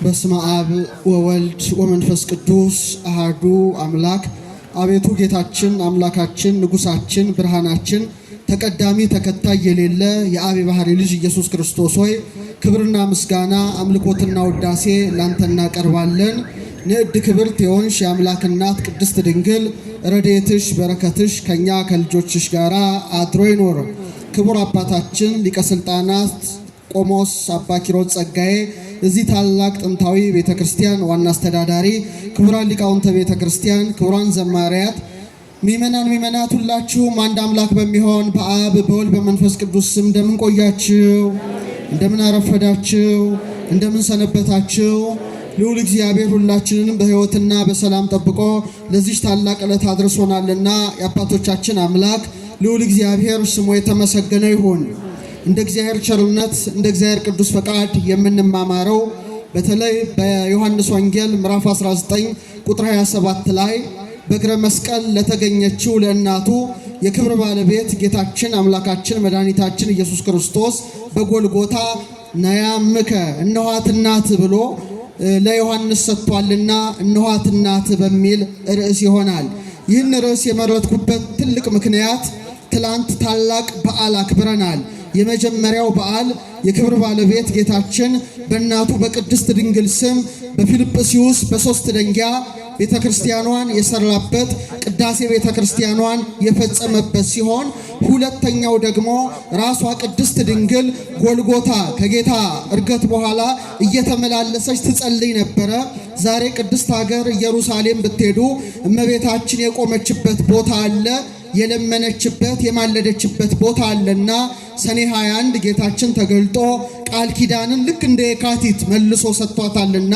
በስመ አብ ወወልድ ወመንፈስ ቅዱስ አሐዱ አምላክ። አቤቱ ጌታችን አምላካችን ንጉሳችን ብርሃናችን ተቀዳሚ ተከታይ የሌለ የአብ ባህሪ ልጅ ኢየሱስ ክርስቶስ ሆይ ክብርና ምስጋና አምልኮትና ውዳሴ ላንተ እናቀርባለን። ንዕድ ክብርት የሆንሽ የአምላክ እናት ቅድስት ድንግል ረድኤትሽ በረከትሽ ከኛ ከልጆችሽ ጋራ አድሮ ይኖር። ክቡር አባታችን ሊቀ ሥልጣናት ቆሞስ አባ ኪሮስ ጸጋዬ እዚህ ታላቅ ጥንታዊ ቤተክርስቲያን ዋና አስተዳዳሪ፣ ክቡራን ሊቃውንተ ቤተክርስቲያን፣ ክቡራን ዘማሪያት፣ ሚመናት ሁላችሁም አንድ አምላክ በሚሆን በአብ በወልድ በመንፈስ ቅዱስ ስም እንደምን ቆያችሁ? እንደምን አረፈዳችሁ? እንደምን ሰነበታችሁ? ልዑል እግዚአብሔር ሁላችንንም በሕይወትና በሰላም ጠብቆ ለዚህ ታላቅ ዕለት አድርሶናልና የአባቶቻችን አምላክ ልዑል እግዚአብሔር ስሙ የተመሰገነ ይሁን። እንደ እግዚአብሔር ቸርነት እንደ እግዚአብሔር ቅዱስ ፈቃድ የምንማማረው በተለይ በዮሐንስ ወንጌል ምዕራፍ 19 ቁጥር 27 ላይ በእግረ መስቀል ለተገኘችው ለእናቱ የክብር ባለቤት ጌታችን አምላካችን መድኃኒታችን ኢየሱስ ክርስቶስ በጎልጎታ ናያምከ እነኋት እናት ብሎ ለዮሐንስ ሰጥቷልና እነኋት እናት በሚል ርዕስ ይሆናል። ይህን ርዕስ የመረጥኩበት ትልቅ ምክንያት ትላንት ታላቅ በዓል አክብረናል። የመጀመሪያው በዓል የክብር ባለቤት ጌታችን በእናቱ በቅድስት ድንግል ስም በፊልጵስዩስ በሶስት ደንጊያ ቤተክርስቲያኗን የሰራበት ቅዳሴ ቤተክርስቲያኗን የፈጸመበት ሲሆን ሁለተኛው ደግሞ ራሷ ቅድስት ድንግል ጎልጎታ ከጌታ እርገት በኋላ እየተመላለሰች ትጸልይ ነበረ። ዛሬ ቅድስት ሀገር ኢየሩሳሌም ብትሄዱ እመቤታችን የቆመችበት ቦታ አለ፣ የለመነችበት የማለደችበት ቦታ አለና ሰኔ 21 ጌታችን ተገልጦ ቃል ኪዳንን ልክ እንደ የካቲት መልሶ ሰጥቷታልና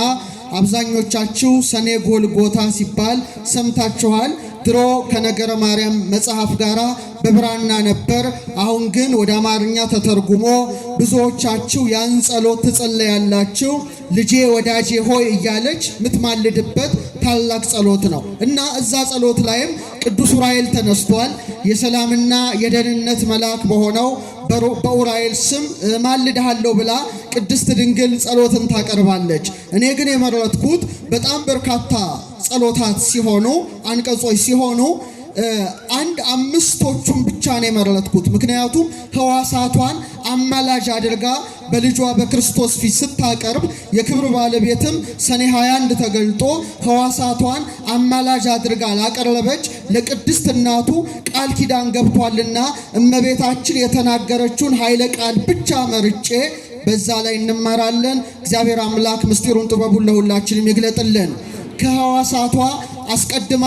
አብዛኞቻችሁ ሰኔ ጎልጎታ ሲባል ሰምታችኋል። ድሮ ከነገረ ማርያም መጽሐፍ ጋራ በብራና ነበር። አሁን ግን ወደ አማርኛ ተተርጉሞ ብዙዎቻችሁ ያን ጸሎት ትጸለያላችሁ። ልጄ ወዳጄ ሆይ እያለች ምትማልድበት ታላቅ ጸሎት ነው እና እዛ ጸሎት ላይም ቅዱስ ዑራኤል ተነስቷል። የሰላምና የደህንነት መልአክ በሆነው በዑራኤል ስም ማልድሃለሁ ብላ ቅድስት ድንግል ጸሎትን ታቀርባለች። እኔ ግን የመረጥኩት በጣም በርካታ ጸሎታት ሲሆኑ አንቀጾች ሲሆኑ አንድ አምስቶቹን ብቻ ነው የመረጥኩት። ምክንያቱም ሕዋሳቷን አማላጅ አድርጋ በልጇ በክርስቶስ ፊት ስታቀርብ የክብር ባለቤትም ሰኔ 21 ተገልጦ ሕዋሳቷን አማላጅ አድርጋ ላቀረበች ለቅድስት እናቱ ቃል ኪዳን ገብቷልና እመቤታችን የተናገረችውን ኃይለ ቃል ብቻ መርጬ በዛ ላይ እንማራለን። እግዚአብሔር አምላክ ምስጢሩን ጥበቡን ለሁላችንም ይግለጥልን። ከሕዋሳቷ አስቀድማ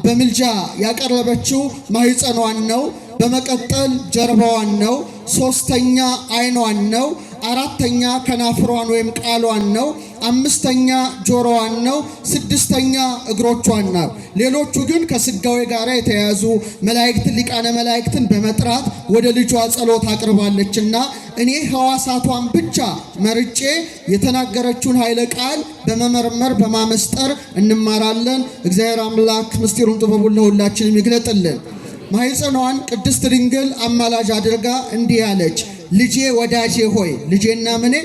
በምልጃ ያቀረበችው ማህፀኗን ነው። በመቀጠል ጀርባዋን ነው። ሶስተኛ አይኗን ነው። አራተኛ ከናፍሯን ወይም ቃሏን ነው። አምስተኛ ጆሮዋን ነው። ስድስተኛ እግሮቿን ነው። ሌሎቹ ግን ከስጋዌ ጋር የተያዙ መላእክትን ሊቃነ መላእክትን በመጥራት ወደ ልጇ ጸሎት አቅርባለችና እኔ ሕዋሳቷን ብቻ መርጬ የተናገረችውን ኃይለ ቃል በመመርመር በማመስጠር እንማራለን። እግዚአብሔር አምላክ ምስጢሩን ጥበቡን ለሁላችንም ይግለጥልን። ማህፀኗን ቅድስት ድንግል አማላጅ አድርጋ እንዲህ ያለች ልጄ ወዳጄ ሆይ ልጄና ምኔ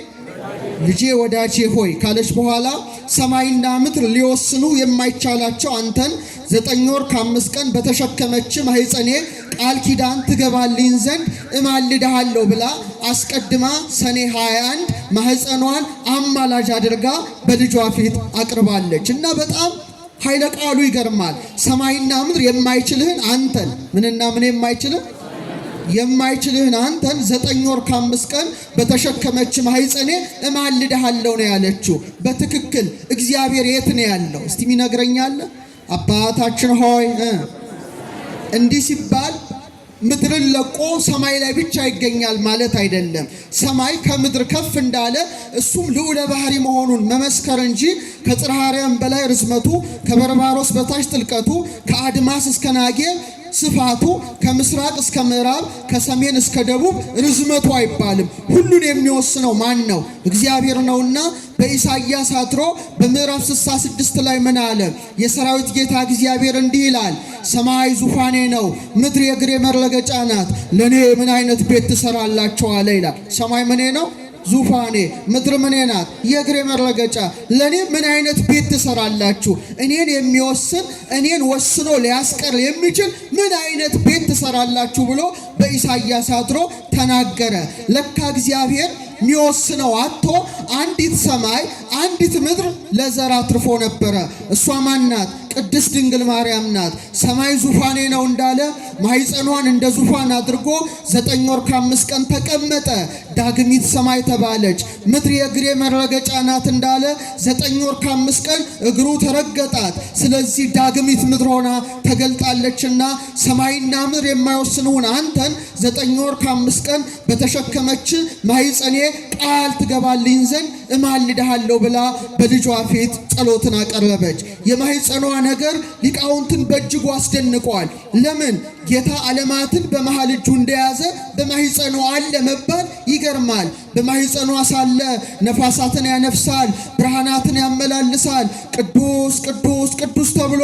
ልጄ ወዳጄ ሆይ ካለች በኋላ ሰማይና ምድር ሊወስኑ የማይቻላቸው አንተን 9 ወር ከ5 ቀን በተሸከመች ማህፀኔ ቃል ኪዳን ትገባልኝ ዘንድ እማልድሃለሁ ብላ አስቀድማ ሰኔ 21 ማህፀኗን አማላጅ አድርጋ በልጇ ፊት አቅርባለች እና በጣም ኃይለ ቃሉ ይገርማል። ሰማይና ምድር የማይችልህን አንተን ምንና ምን የማይችልህን አንተን 9 ወር ከ5 ቀን በተሸከመች ማህፀኔ እማልድሃለሁ ነው ያለችው። በትክክል እግዚአብሔር የት ነው ያለው? እስቲ ሚነግረኛል? አባታችን ሆይ እንዲህ ሲባል ምድርን ለቆ ሰማይ ላይ ብቻ ይገኛል ማለት አይደለም። ሰማይ ከምድር ከፍ እንዳለ እሱም ልዑለ ባህሪ መሆኑን መመስከር እንጂ ከጽርሐ አርያም በላይ ርዝመቱ፣ ከበርባሮስ በታች ጥልቀቱ፣ ከአድማስ እስከ ናጌ ስፋቱ፣ ከምስራቅ እስከ ምዕራብ ከሰሜን እስከ ደቡብ ርዝመቱ አይባልም። ሁሉን የሚወስነው ማን ነው? እግዚአብሔር ነውና በኢሳይያስ አድሮ በምዕራፍ 66 ላይ ምን አለ? የሰራዊት ጌታ እግዚአብሔር እንዲህ ይላል፣ ሰማይ ዙፋኔ ነው፣ ምድር የእግሬ መረገጫ ናት። ለኔ ምን አይነት ቤት ትሰራላችሁ አለ ይላል። ሰማይ ምኔ ነው? ዙፋኔ፣ ምድር ምኔ ናት የእግሬ መረገጫ። ለኔ ምን አይነት ቤት ትሰራላችሁ? እኔን የሚወስን እኔን ወስኖ ሊያስቀር የሚችል ምን አይነት ቤት ትሰራላችሁ ብሎ በኢሳይያስ አድሮ ተናገረ። ለካ እግዚአብሔር የሚወስነው አጥቶ አንዲት ሰማይ አንዲት ምድር ለዘር አትርፎ ነበረ። እሷ ማን ናት? ቅድስት ድንግል ማርያም ናት። ሰማይ ዙፋኔ ነው እንዳለ ማኅፀኗን እንደ ዙፋን አድርጎ 9 ወር ከ5 ቀን ተቀመጠ። ዳግሚት ሰማይ ተባለች። ምድር የእግሬ መረገጫ ናት እንዳለ 9 ወር ከ5 ቀን እግሩ ተረገጣት። ስለዚህ ዳግሚት ምድር ሆና ተገልጣለችና ሰማይና ምድር የማይወስኑን አንተን 9 ወር ከ5 ቀን በተሸከመች ማኅፀኔ ቃል ትገባልኝ ዘንድ እማልድሃለሁ ብላ በልጇ ፊት ጸሎትን አቀረበች። የማኅፀኗ ነገር ሊቃውንትን በእጅጉ አስደንቋል። ለምን? ጌታ ዓለማትን በመሃል እጁ እንደያዘ በማኅፀኗ አለ መባል ይገርማል። በማኅፀኗ ሳለ ነፋሳትን ያነፍሳል፣ ብርሃናትን ያመላልሳል፣ ቅዱስ ቅዱስ ቅዱስ ተብሎ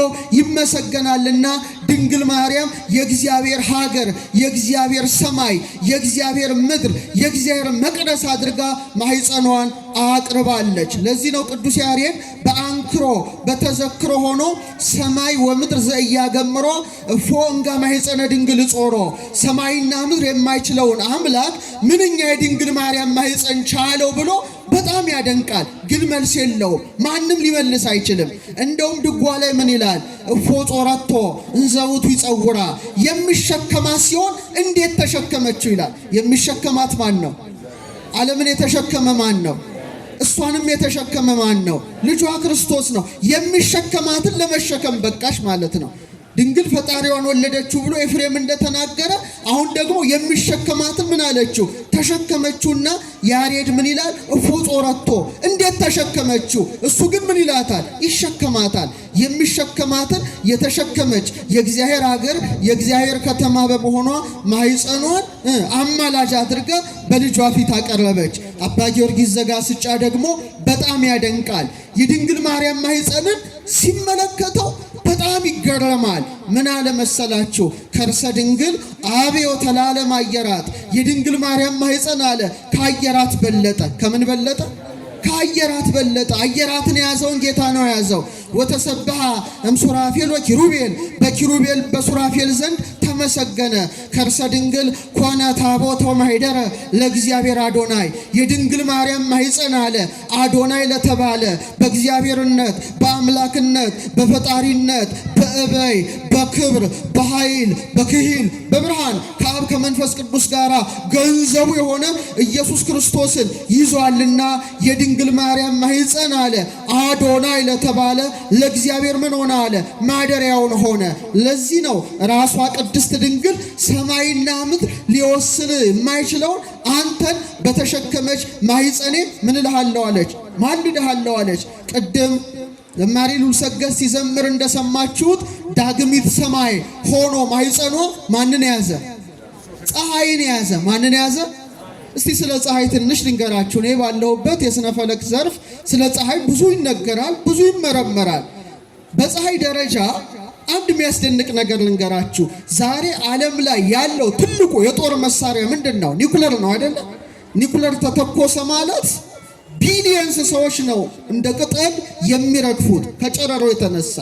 ይመሰገናልና ድንግል ማርያም የእግዚአብሔር ሀገር፣ የእግዚአብሔር ሰማይ፣ የእግዚአብሔር ምድር፣ የእግዚአብሔር መቅደስ አድርጋ ማኅፀኗን አቅርባለች። ለዚህ ነው ቅዱስ ያሬድ በአንክሮ በተዘክሮ ሆኖ ሰማይ ወምድር ዘእያገምሮ እፎ እንጋ ማኅፀነ ድንግል ጾሮ፣ ሰማይና ምድር የማይችለውን አምላክ ምንኛ የድንግል ማርያም ማኅፀን ቻለው ብሎ በጣም ያደንቃል። ግን መልስ የለውም። ማንም ሊመልስ አይችልም። እንደውም ድጓ ላይ ምን ይላል? እፎ ጾረቶ እንዘውቱ ይጸውራ፣ የሚሸከማት ሲሆን እንዴት ተሸከመችው ይላል። የሚሸከማት ማን ነው? ዓለምን የተሸከመ ማን ነው? እሷንም የተሸከመ ማን ነው? ልጇ ክርስቶስ ነው። የሚሸከማትን ለመሸከም በቃሽ ማለት ነው። ድንግል ፈጣሪዋን ወለደችው ብሎ ኤፍሬም እንደተናገረ አሁን ደግሞ የሚሸከማትን ምን አለችው? ተሸከመችውና ያሬድ ምን ይላል? እፎ ጾረቶ፣ እንዴት ተሸከመችው? እሱ ግን ምን ይላታል? ይሸከማታል። የሚሸከማትን የተሸከመች የእግዚአብሔር ሀገር የእግዚአብሔር ከተማ በመሆኗ ማኅፀኗን አማላጅ አድርጋ በልጇ ፊት አቀረበች። አባ ጊዮርጊስ ዘጋስጫ ደግሞ በጣም ያደንቃል። የድንግል ማርያም ማኅፀንን ሲመለከተው በጣም ይገረማል። ምን አለ መሰላችሁ? ከርሰ ድንግል አብዮ ተላለም አየራት። የድንግል ማርያም ማኅፀን አለ ከአየራት በለጠ። ከምን በለጠ? ከአየራት በለጠ። አየራትን የያዘውን ጌታ ነው የያዘው። ወተሰብሐ እምሱራፌል ወኪሩቤል፣ በኪሩቤል በሱራፌል ዘንድ ተመሰገነ። ከርሰ ድንግል ኮነ ታቦተ ማኅደረ ለእግዚአብሔር አዶናይ። የድንግል ማርያም ማኅፀን አለ አዶናይ ለተባለ በእግዚአብሔርነት በአምላክነት በፈጣሪነት በእበይ በክብር በኃይል በክሂል በብርሃን ከአብ ከመንፈስ ቅዱስ ጋር ገንዘቡ የሆነ ኢየሱስ ክርስቶስን ይዟልና የድንግል ማርያም ማኅፀን አለ አዶናይ ለተባለ ለእግዚአብሔር ምን ሆነ አለ? ማደሪያውን ሆነ። ለዚህ ነው ራሷ ቅድስት ድንግል ሰማይና ምድር ሊወስን የማይችለውን አንተን በተሸከመች ማኅፀኔ ምን እልሃለሁ አለች? ማልድሃለሁ አለች። ቅድም ዘማሪ ሉልሰገድ ሲዘምር እንደሰማችሁት ዳግሚት ሰማይ ሆኖ ማኅፀኗ ማንን ያዘ? ፀሐይን ያዘ። ማንን ያዘ? እስቲ ስለ ፀሐይ ትንሽ ልንገራችሁ። እኔ ባለሁበት የሥነ ፈለክ ዘርፍ ስለ ፀሐይ ብዙ ይነገራል፣ ብዙ ይመረመራል። በፀሐይ ደረጃ አንድ የሚያስደንቅ ነገር ልንገራችሁ። ዛሬ ዓለም ላይ ያለው ትልቁ የጦር መሳሪያ ምንድን ነው? ኒኩለር ነው አይደለ? ኒኩለር ተተኮሰ ማለት ቢሊየንስ ሰዎች ነው እንደ ቅጠል የሚረግፉት ከጨረሮ የተነሳ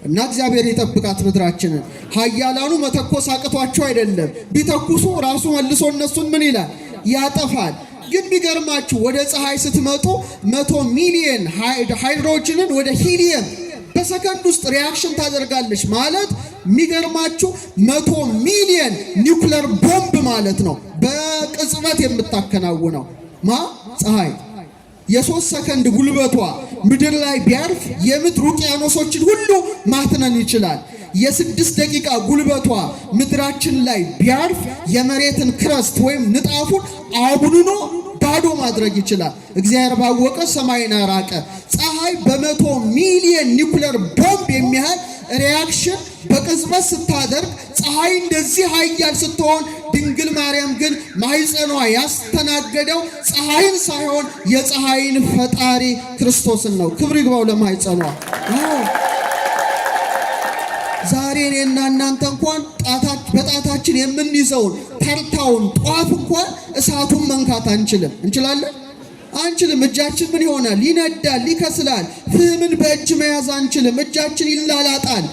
እና እግዚአብሔር ይጠብቃት ምድራችንን። ኃያላኑ መተኮስ አቅቷቸው አይደለም፣ ቢተኩሱ ራሱ መልሶ እነሱን ምን ይላል? ያጠፋል። ግን ቢገርማችሁ ወደ ፀሐይ ስትመጡ 100 ሚሊዮን ሃይድሮጅንን ወደ ሂሊየም በሰከንድ ውስጥ ሪያክሽን ታደርጋለች ማለት የሚገርማችሁ 100 ሚሊዮን ኒውክሌር ቦምብ ማለት ነው። በቅጽበት የምታከናውነው ፀሐይ የ3 ሰከንድ ጉልበቷ ምድር ላይ ቢያርፍ የምድር ውቅያኖሶችን ሁሉ ማትነን ይችላል። የ6 ደቂቃ ጉልበቷ ምድራችን ላይ ቢያርፍ የመሬትን ክረስት ወይም ንጣፉን አቡንኖ ባዶ ማድረግ ይችላል። እግዚአብሔር ባወቀ ሰማይን አራቀ። ፀሐይ በ100 ሚሊዮን ኒውክሌር ቦምብ የሚያህል ሪያክሽን በቅጽበት ስታደርግ ፀሐይ እንደዚህ ኃያል ስትሆን ድንግል ማርያም ግን ማኅፀኗ ያስተናገደው ፀሐይን ሳይሆን የፀሐይን ፈጣሪ ክርስቶስን ነው። ክብር ይግባው ለማኅፀኗ። ዛሬ እኔና እናንተ እንኳን በጣታችን የምንይዘውን ተርታውን ጧፍ እንኳን እሳቱን መንካት አንችልም። እንችላለን? አንችልም። እጃችን ምን ይሆናል? ይነዳል፣ ይከስላል። ፍህምን በእጅ መያዝ አንችልም። እጃችን ይላላጣል።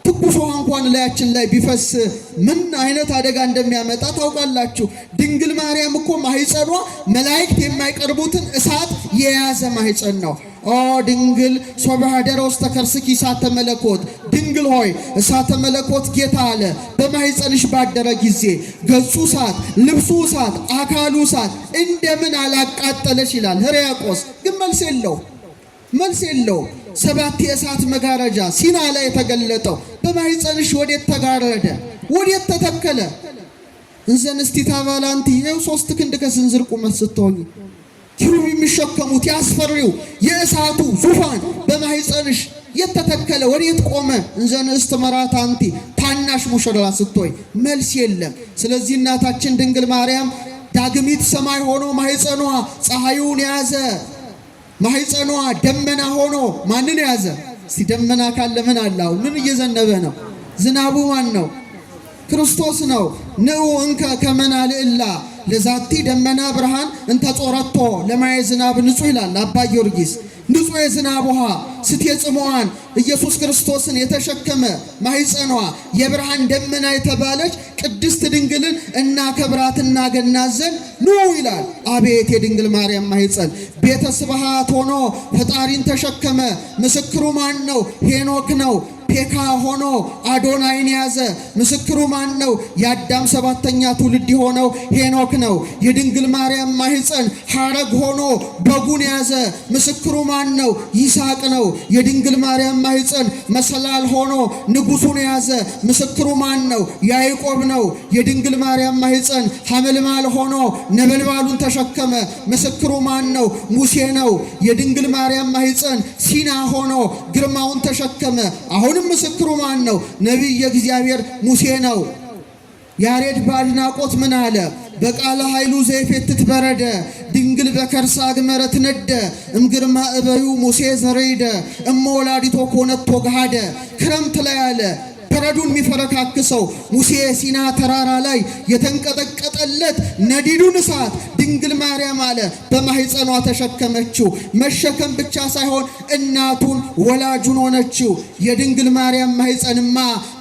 ትኩስ ውሃ እንኳን ላያችን ላይ ቢፈስ ምን አይነት አደጋ እንደሚያመጣ ታውቃላችሁ። ድንግል ማርያም እኮ ማህፀኗ መላእክት የማይቀርቡትን እሳት የያዘ ማህፀን ነው። ኦ ድንግል ሶባሃደረ ውስተ ከርስኪ እሳተ መለኮት፣ ድንግል ሆይ እሳተ መለኮት ጌታ አለ በማህፀንሽ ባደረ ጊዜ ገጹ እሳት፣ ልብሱ እሳት፣ አካሉ እሳት እንደምን አላቃጠለሽ ይላል ሕርያቆስ። ግን መልስ የለው። ሰባት የእሳት መጋረጃ ሲና ላይ የተገለጠው በማህፀንሽ ወዴት ተጋረደ? ወዴት ተተከለ? እንዘንስቲ ታባላንቲ ይኸው 3 ክንድ ከስንዝር ቁመት ስትሆኚ ኪሩብ የሚሸከሙት ያስፈሪው የእሳቱ ዙፋን በማህፀንሽ የተተከለ ወዴት ቆመ? እንዘንስት መራታንቲ ታናሽ ሙሽራ ስትሆኝ መልስ የለም። ስለዚህ እናታችን ድንግል ማርያም ዳግሚት ሰማይ ሆኖ ማህፀኗ ፀሐዩን ያዘ። ማህፀኗ ደመና ሆኖ ማንን ያዘ? እስቲ ደመና ካለ ምን አለው? ምን እየዘነበ ነው? ዝናቡ ማን ነው? ክርስቶስ ነው። ንዑ እንከ ከመናልዕላ ለዛቲ ደመና ብርሃን እንተ ጾረቶ ለማየ ዝናብ ንጹሕ ይላል አባ ጊዮርጊስ። ንጹሕ የዝናብ ውሃ ስትየጽመዋን ኢየሱስ ክርስቶስን የተሸከመ ማህፀኗ የብርሃን ደመና የተባለች ቅድስት ድንግልን እናከብራት እናገናት ዘንድ ኑ ይላል። አቤት የድንግል ማርያም ማህፀን ቤተ ስብሐት ሆኖ ፈጣሪን ተሸከመ። ምስክሩ ማን ነው? ሄኖክ ነው። ፔካ ሆኖ አዶናይን ያዘ። ምስክሩ ማን ነው? የአዳም 7ኛ ትውልድ የሆነው ሄኖክ ነው። የድንግል ማርያም ማህፀን ሐረግ ሆኖ በጉን ያዘ። ምስክሩ ማን ነው? ይስሐቅ ነው። የድንግል ማርያም ማህፀን መሰላል ሆኖ ንጉሱን ያዘ። ምስክሩ ማን ነው? ያዕቆብ ነው። የድንግል ማርያም ማህፀን ሐመልማል ሆኖ ነበልባሉን ተሸከመ። ምስክሩ ማን ነው? ሙሴ ነው። የድንግል ማርያም ማህፀን ሲና ሆኖ ግርማውን ተሸከመ። አሁን ምስክሩ ማን ነው? ነቢይ የእግዚአብሔር ሙሴ ነው። ያሬድ በአድናቆት ምን አለ? በቃለ ኃይሉ ዘይፌትት በረደ ድንግል በከርሳ ግመረት ነደ እምግርማ እበዩ ሙሴ ዘረይደ እመ ወላዲቶ ኮነቶ ገሃደ። ክረምት ላይ አለ በረዱን የሚፈረካክሰው ሙሴ ሲና ተራራ ላይ የተንቀጠቀጠለት ነዲዱን እሳት ድንግል ማርያም አለ በማህፀኗ ተሸከመችው። መሸከም ብቻ ሳይሆን እናቱን ወላጁን ሆነችው። የድንግል ማርያም ማህፀንማ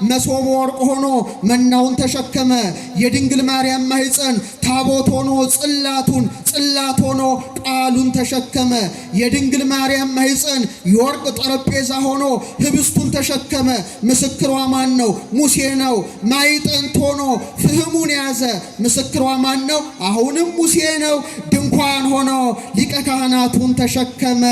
መሶበ ወርቅ ሆኖ መናውን ተሸከመ። የድንግል ማርያም ማህፀን ታቦት ሆኖ ጽላት ሆኖ ቃሉን ተሸከመ። የድንግል ማርያም ማህፀን የወርቅ ጠረጴዛ ሆኖ ህብስቱን ተሸከመ። ምስክሯ ማን ነው? ሙሴ ነው። ማይጠንት ሆኖ ፍህሙን ያዘ። ምስክሯ ማን ነው? አሁንም ሙሴ ነው። ድንኳን ሆኖ ሊቀ ካህናቱን ተሸከመ።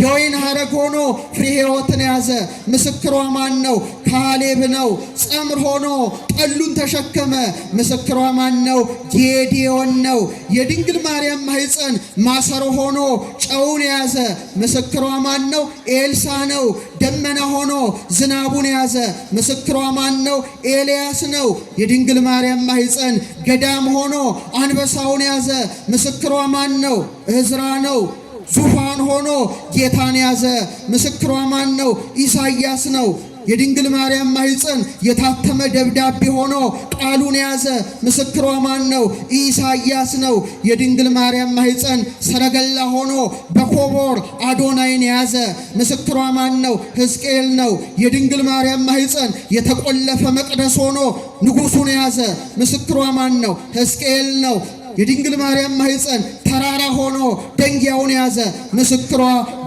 የወይን ሐረግ ሆኖ ፍሬ ሕይወትን ያዘ። ምስክሯ ማን ነው? ካሌብ ነው። ጸምር ሆኖ ጠሉን ተሸከመ። ምስክሯ ማን ነው? ጌዴዎን ነው። የድንግል ማርያም ማህፀን ማሰሮ ሆኖ ጨውን ያዘ። ምስክሯ ማን ነው? ኤልሳ ነው። ደመና ሆኖ ዝናቡን ያዘ። ምስክሯ ማን ነው? ኤልያስ ነው። የድንግል ማርያም ማህፀን ገዳም ሆኖ አንበሳውን ያዘ። ምስክሯ ማን ነው? ዕዝራ ነው። ዙፋን ሆኖ ጌታን ያዘ። ምስክሯ ማን ነው? ኢሳይያስ ነው። የድንግል ማርያም ማህፀን የታተመ ደብዳቤ ሆኖ ቃሉን ያዘ። ምስክሯ ማን ነው? ኢሳይያስ ነው። የድንግል ማርያም ማህፀን ሰረገላ ሆኖ በኮቦር አዶናይን ያዘ። ምስክሯ ማን ነው? ሕዝቅኤል ነው። የድንግል ማርያም ማህፀን የተቆለፈ መቅደስ ሆኖ ንጉሱን ያዘ። ምስክሯ ማን ነው? ሕዝቅኤል ነው። የድንግል ማርያም ማህፀን ተራራ ሆኖ ደንጊያውን ያዘ። ምስክሯ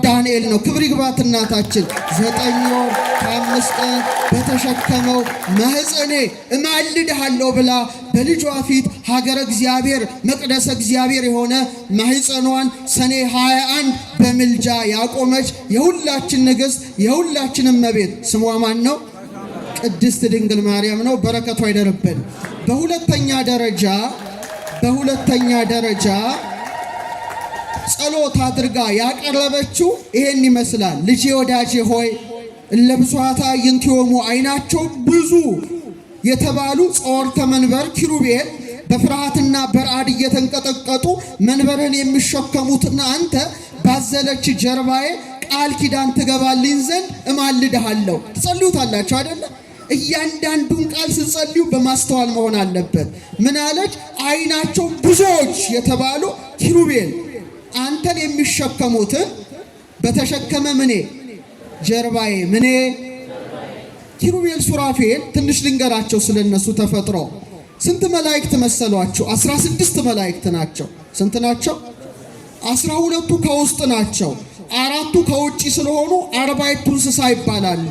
ዳንኤል ነው። ክብር ይግባት እናታችን 9 ወር ከ5 ቀን በተሸከመው ማህፀኔ እማልድሃለሁ ብላ በልጇ ፊት ሀገረ እግዚአብሔር መቅደሰ እግዚአብሔር የሆነ ማህፀኗን ሰኔ 21 በምልጃ ያቆመች የሁላችን ንግሥት የሁላችንም እመቤት ስሟ ማን ነው? ቅድስት ድንግል ማርያም ነው። በረከቷ ይደርብን። በሁለተኛ ደረጃ ጸሎት አድርጋ ያቀረበችው ይሄን ይመስላል። ልጄ ወዳጄ ሆይ ለብዙኃት አዕይንቲሆሙ አይናቸው ብዙ የተባሉ ጸወርተ መንበር ኪሩቤል በፍርሃትና በረዓድ እየተንቀጠቀጡ መንበርህን የሚሸከሙትና አንተ ባዘለች ጀርባዬ ቃል ኪዳን ትገባልኝ ዘንድ እማልድሃለሁ። ትጸልዩታላችሁ አይደለ? እያንዳንዱን ቃል ስትጸልዩ በማስተዋል መሆን አለበት። ምን አለች? አይናቸው ብዙዎች የተባሉ ኪሩቤል አንተን የሚሸከሙትን በተሸከመ ምኔ ጀርባዬ ምኔ ኪሩቤል ሱራፌል ትንሽ ልንገራቸው ስለነሱ ተፈጥሮ ስንት መላእክት መሰሏቸው? 16 መላእክት ናቸው። ስንት ናቸው? 12ቱ ከውስጥ ናቸው። 4ቱ ከውጪ ስለሆኑ 40 እንስሳ ይባላሉ።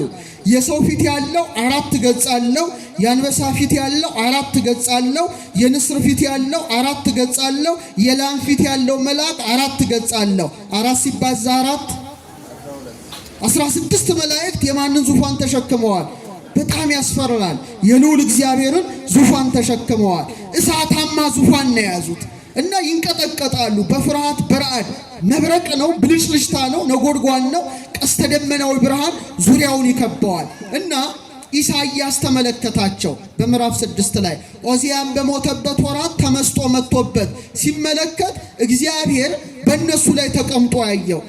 የሰው ፊት ያለው 4 ገጽ አለው። የአንበሳ ፊት ያለው 4 ገጽ አለው። የንስር ፊት ያለው 4 ገጽ አለው። የላም ፊት ያለው መልአክ 4 ገጽ አለው። 4 ሲባዛ 4 16 መላእክት የማንን ዙፋን ተሸክመዋል? በጣም ያስፈራል። የልዑል እግዚአብሔርን ዙፋን ተሸክመዋል። እሳታማ ዙፋን ነው የያዙት እና ይንቀጠቀጣሉ በፍርሃት በረዓድ። መብረቅ ነው፣ ብልጭልጭታ ነው፣ ነጎድጓድ ነው፣ ቀስተ ደመናዊ ብርሃን ዙሪያውን ይከበዋል። እና ኢሳይያስ ተመለከታቸው በምዕራፍ 6 ላይ ኦዚያን በሞተበት ወራት ተመስጦ መጥቶበት ሲመለከት እግዚአብሔር በእነሱ ላይ ተቀምጦ ያየው።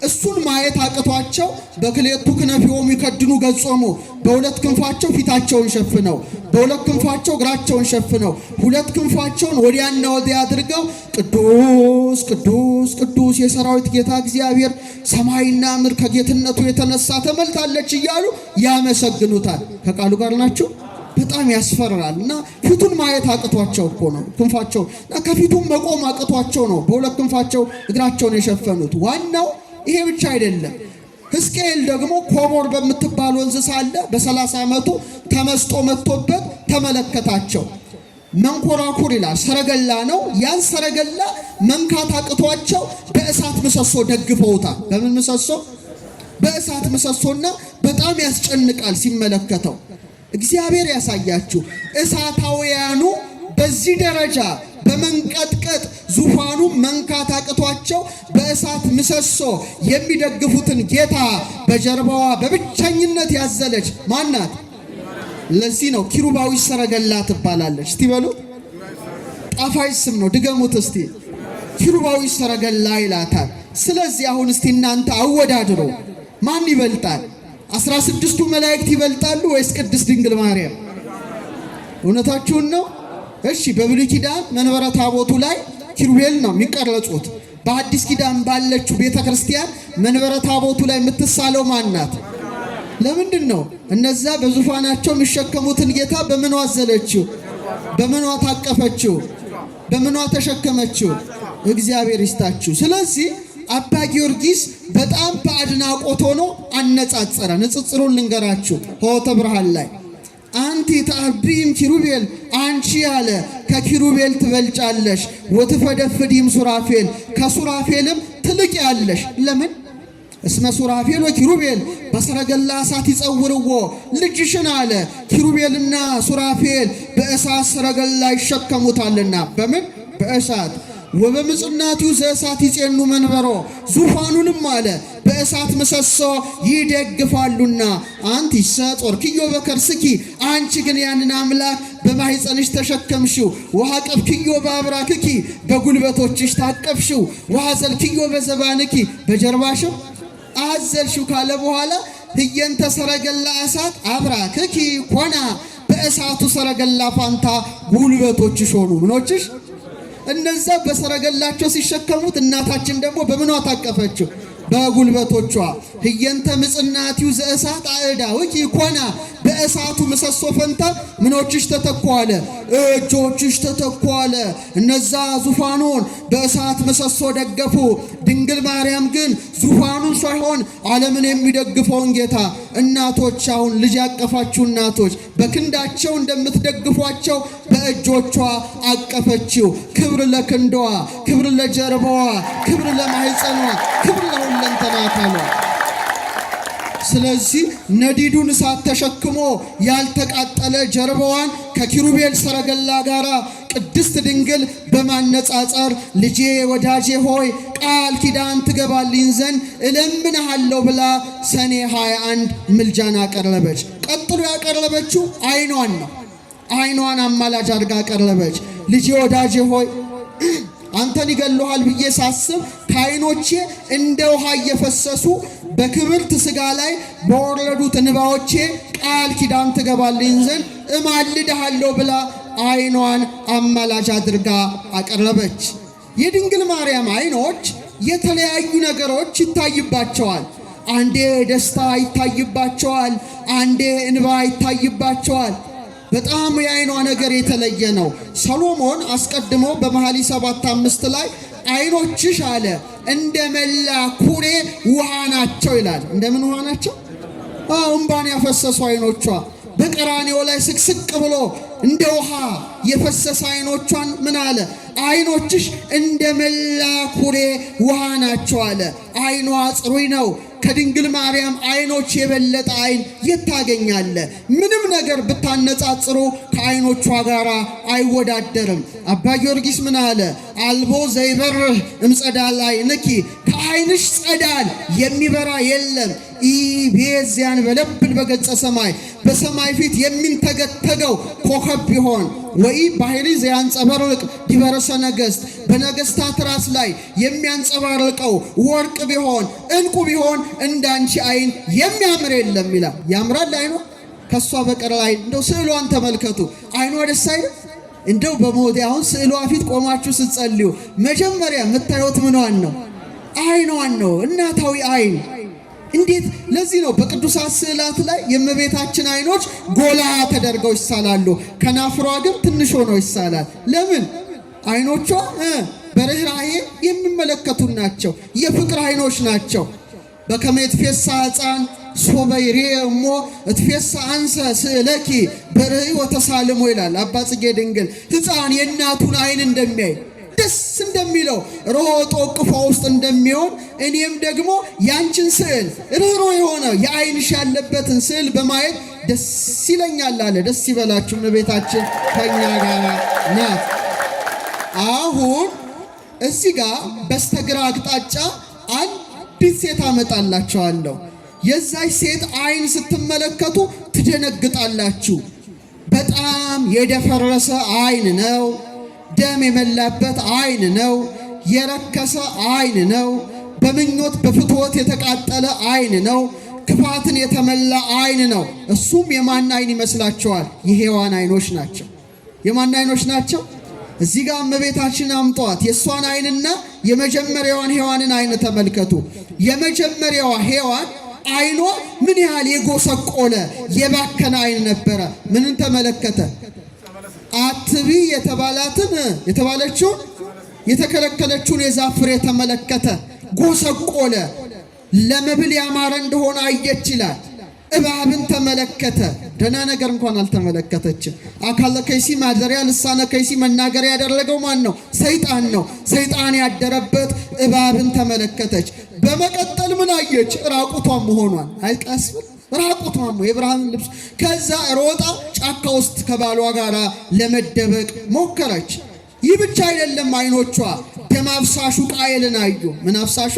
እሱን ማየት አቅቷቸው በክሌቱ ክነፊሆሙ ይከድኑ ገጾሙ፣ በሁለት ክንፋቸው ፊታቸውን ሸፍነው በሁለት ክንፋቸው እግራቸውን ሸፍነው ሁለት ክንፋቸውን ወዲያና ወዲያ አድርገው ቅዱስ ቅዱስ ቅዱስ የሰራዊት ጌታ እግዚአብሔር ሰማይና ምድር ከጌትነቱ የተነሳ ተመልታለች እያሉ ያመሰግኑታል። ከቃሉ ጋር ናቸው። በጣም ያስፈራል እና ፊቱን ማየት አቅቷቸው እኮ ነው ክንፋቸው እና ከፊቱም መቆም አቅቷቸው ነው በሁለት ክንፋቸው እግራቸውን የሸፈኑት። ዋናው ይሄ ብቻ አይደለም። ሕዝቅኤል ደግሞ ኮቦር በምትባል ወንዝ ሳለ በ30 ዓመቱ ተመስጦ መጥቶበት ተመለከታቸው። መንኮራኩር ይላል ሰረገላ ነው። ያን ሰረገላ መንካት አቅቷቸው በእሳት ምሰሶ ደግፈውታል። በምን ምሰሶ? በእሳት ምሰሶና በጣም ያስጨንቃል ሲመለከተው። እግዚአብሔር ያሳያችሁ። እሳታውያኑ በዚህ ደረጃ በመንቀጥቀጥ ዙፋኑ መንካት አቅቷቸው በእሳት ምሰሶ የሚደግፉትን ጌታ በጀርባዋ በብቸኝነት ያዘለች ማናት? ለዚህ ነው ኪሩባዊ ሰረገላ ትባላለች። እስቲ በሉት። ጣፋጭ ስም ነው። ድገሙት እስቲ። ኪሩባዊ ሰረገላ ይላታል። ስለዚህ አሁን እስቲ እናንተ አወዳድሩ። ማን ይበልጣል? 16ቱ መላእክት ይበልጣሉ ወይስ ቅድስት ድንግል ማርያም? እውነታችሁን ነው? እሺ በብሉይ ኪዳን መንበረ ታቦቱ ላይ ኪሩቤል ነው የሚቀረጹት። በአዲስ ኪዳን ባለችው ቤተክርስቲያን መንበረ ታቦቱ ላይ የምትሳለው ማናት? ለምንድን ነው እነዛ በዙፋናቸው የሚሸከሙትን ጌታ በምኗ አዘለችው? በምኗ ታቀፈችው? በምኗ ተሸከመችው? እግዚአብሔር ይስጣችሁ። ስለዚህ አባ ጊዮርጊስ በጣም በአድናቆት ሆኖ አነጻጸረ። ንጽጽሩን ልንገራችሁ። ሆተ ብርሃን ላይ አንቲ ተአቢም ኪሩቤል፣ አንቺ ያለ ከኪሩቤል ትበልጫለሽ። ወትፈደፍዲም ሱራፌል፣ ከሱራፌልም ትልቅ ያለሽ። ለምን? እስመ ሱራፌል ወኪሩቤል በሰረገላ እሳት ይጸውርዎ። ልጅሽን አለ ኪሩቤልና ሱራፌል በእሳት ሰረገላ ይሸከሙታልና። በምን? በእሳት። ወበምጽናቱ ዘእሳት ይጼኑ መንበሮ፣ ዙፋኑንም አለ በእሳት ምሰሶ ይደግፋሉና። አንቲ ሰጾርክዮ በከርስኪ፣ አንቺ ግን ያንን አምላክ በማኅፀንሽ ተሸከምሽው። ወሐቀፍክዮ በአብራክኪ፣ በጉልበቶችሽ ታቀፍሽው። ወሐዘልክዮ በዘባንኪ፣ በጀርባሽም አዘልሽው ካለ በኋላ ህየንተ ሰረገላ እሳት አብራክኪ ኮና፣ በእሳቱ ሰረገላ ፋንታ ጉልበቶችሽ ሆኑ። ምኖችሽ? እነዛ በሰረገላቸው ሲሸከሙት፣ እናታችን ደግሞ በምኗ ታቀፈችው? በጉልበቶቿ። ህየንተ ምጽናቲው ዘእሳት አእዳውኪ ኮና፣ በእሳቱ ምሰሶ ፈንታ ምኖችሽ ተተኳለ? እጆችሽ ተተኳለ። እነዛ ዙፋኑን በእሳት ምሰሶ ደገፉ። ድንግል ማርያም ግን ዙፋኑን ሳይሆን ዓለምን የሚደግፈውን ጌታ እናቶች፣ አሁን ልጅ ያቀፋችሁ እናቶች በክንዳቸው እንደምትደግፏቸው በእጆቿ አቀፈችው። ክብር ለክንዷ፣ ክብር ለጀርባዋ፣ ክብር ለማኅፀኗ፣ ክብር ለሁለንተና አካሏ። ስለዚህ ነዲዱን እሳት ተሸክሞ ያልተቃጠለ ጀርባዋን ከኪሩቤል ሰረገላ ጋር ቅድስት ድንግል በማነጻጸር ልጄ ወዳጄ ሆይ ቃል ኪዳን ትገባልኝ ዘንድ እለምንሃለሁ ብላ ሰኔ 21 ምልጃን አቀረበች። ቀጥሎ ያቀረበችው ዓይኗን ነው። ዓይኗን አማላጅ አድርጋ አቀረበች። ልጄ ወዳጄ ሆይ አንተን ይገሉሃል ብዬ ሳስብ ከዓይኖቼ እንደ ውሃ እየፈሰሱ በክብርት ሥጋ ላይ በወረዱት እንባዎቼ ቃል ኪዳን ትገባልኝ ዘንድ እማልድሃለሁ ብላ ዓይኗን አማላጅ አድርጋ አቀረበች። የድንግል ማርያም ዓይኖች የተለያዩ ነገሮች ይታይባቸዋል። አንዴ ደስታ ይታይባቸዋል፣ አንዴ እንባ ይታይባቸዋል። በጣም የዓይኗ ነገር የተለየ ነው። ሰሎሞን አስቀድሞ በመኃልየ 7:5 ላይ ዓይኖችሽ አለ እንደ መላ ኩሬ ውሃ ናቸው ይላል። እንደምን ውሃ ናቸው? እንባን ያፈሰሱ ዓይኖቿ በቀራንዮ ላይ ስቅስቅ ብሎ እንደ ውሃ የፈሰሰ ዓይኖቿን ምን አለ? ዓይኖችሽ እንደ መላ ኩሬ ውሃ ናቸው አለ። ዓይኗ ጽሩይ ነው። ከድንግል ማርያም ዓይኖች የበለጠ ዓይን የት ታገኛለህ? ምንም ነገር ብታነጻጽሩ ከዓይኖቿ ጋር አይወዳደርም። አባ ጊዮርጊስ ምን አለ? አልቦ ዘይበርህ እምጸዳል ዓይንኪ፣ ከዓይንሽ ጸዳል የሚበራ የለም። ኢቤዝያን በለብል በገጸ ሰማይ፣ በሰማይ ፊት የሚንተገተገው ኮከብ ቢሆን ወይ ባህሪ ዘያንጸባርቅ ዲበረሰ ነገሥት፣ በነገሥታት ራስ ላይ የሚያንጸባርቀው ወርቅ ቢሆን ዕንቁ ቢሆን እንዳንቺ ዓይን የሚያምር የለም ይላል። ያምራል ዓይኗ ከሷ በቀር ላይ እንደው ስዕሏን ተመልከቱ። ዓይኗ ደስ አይል? እንደው በሞት አሁን ስዕሏ ፊት ቆማችሁ ስትጸልዩ መጀመሪያ የምታዩት ምኗን ነው? ዓይኗን ነው። እናታዊ ዓይን እንዴት! ለዚህ ነው በቅዱሳት ስዕላት ላይ የእመቤታችን ዓይኖች ጎላ ተደርገው ይሳላሉ፣ ከናፍሯ ግን ትንሽ ሆኖ ይሳላል። ለምን? ዓይኖቿ በርህራሄ የሚመለከቱ ናቸው። የፍቅር ዓይኖች ናቸው። በከመ ይትፌሳ ሕፃን ሶበ ይሬእ እሞ እትፌሳ አንሰ ስእለኪ በርህይ ወተሳልሞ ይላል አባ ጽጌ ድንግል። ሕፃን የእናቱን ዓይን እንደሚያይ ደስ እንደሚለው ሮጦ እቅፏ ውስጥ እንደሚሆን እኔም ደግሞ ያንቺን ስዕል ርኅሮ የሆነ የዓይንሽ ያለበትን ስዕል በማየት ደስ ይለኛል አለ። ደስ ይበላችሁ፣ እመቤታችን ከኛ ጋር ናት። አሁን እዚህ ጋር በስተግራ አቅጣጫ አንዲት ሴት አመጣላችኋለሁ። የዛች ሴት ዓይን ስትመለከቱ ትደነግጣላችሁ። በጣም የደፈረሰ ዓይን ነው። ደም የመላበት ዓይን ነው። የረከሰ ዓይን ነው። በምኞት በፍትወት የተቃጠለ ዓይን ነው። ክፋትን የተመላ ዓይን ነው። እሱም የማን ዓይን ይመስላችኋል? የሔዋን ዓይኖች ናቸው። የማን ዓይኖች ናቸው? እዚህ ጋር እመቤታችን አምጧት። የእሷን ዓይንና የመጀመሪያዋን ሔዋንን ዓይን ተመልከቱ። የመጀመሪያዋ ሔዋን ዓይኗ ምን ያህል የጎሰቆለ የባከነ ዓይን ነበረ። ምንን ተመለከተ? አትቢ የተባለችውን የተከለከለችውን የዛፍ ፍሬ ተመለከተ። ጎሰቆለ። ለመብል ያማረ እንደሆነ አየች ይላል። እባብን ተመለከተ። ደህና ነገር እንኳን አልተመለከተችም። አካለ ከይሲ ማደሪያ ልሳነ ከይሲ መናገሪያ ያደረገው ማን ነው? ሰይጣን ነው። ሰይጣን ያደረበት እባብን ተመለከተች። በመቀጠል ምን አየች? ራቁቷን መሆኗን። አይቀስም ራቁቷን ነው የብርሃን ልብስ። ከዛ ሮጣ ጫካ ውስጥ ከባሏ ጋር ለመደበቅ ሞከረች። ይህ ብቻ አይደለም። ዓይኖቿ ደም አፍሳሹ ቃየልን አዩ። ምን አፍሳሹ?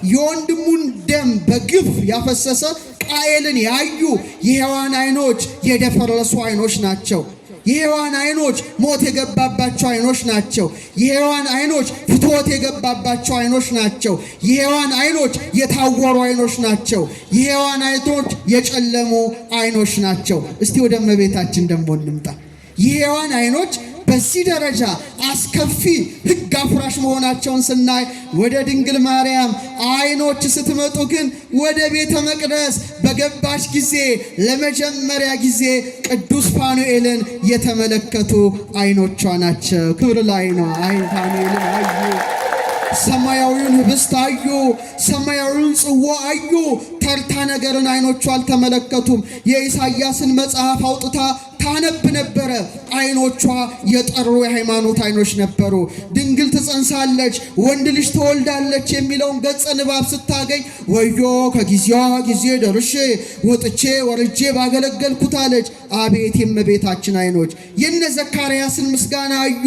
የወንድሙን ደም በግፍ ያፈሰሰ ቃየልን ያዩ የሔዋን ዓይኖች የደፈረሱ ዓይኖች ናቸው። የሔዋን ዓይኖች ሞት የገባባቸው ዓይኖች ናቸው። የሔዋን ዓይኖች ፍትወት የገባባቸው ዓይኖች ናቸው። የሔዋን ዓይኖች የታወሩ ዓይኖች ናቸው። የሔዋን ዓይኖች የጨለሙ ዓይኖች ናቸው። እስቲ ወደ እመቤታችን ደግሞ እንምጣ። የሔዋን ዓይኖች በዚህ ደረጃ አስከፊ ሕግ አፍራሽ መሆናቸውን ስናይ ወደ ድንግል ማርያም ዓይኖች ስትመጡ ግን ወደ ቤተ መቅደስ በገባች ጊዜ ለመጀመሪያ ጊዜ ቅዱስ ፋኑኤልን የተመለከቱ ዓይኖቿ ናቸው። ክብር ላይ ነው። ዓይን ፋኑኤልን አዩ። ሰማያዊውን ህብስት አዩ። ሰማያዊውን ጽዋ አዩ። ተርታ ነገርን ዓይኖቿ አልተመለከቱም። የኢሳይያስን መጽሐፍ አውጥታ ታነብ ነበረ። ዓይኖቿ የጠሩ የሃይማኖት ዓይኖች ነበሩ። ድንግል ትጸንሳለች፣ ወንድ ልጅ ትወልዳለች የሚለውን ገጸ ንባብ ስታገኝ ወዮ ከጊዜዋ ጊዜ ደርሼ ወጥቼ ወርጄ ባገለገልኩት አለች። አቤት የእመቤታችን ዓይኖች! የነ ዘካርያስን ምስጋና አዩ።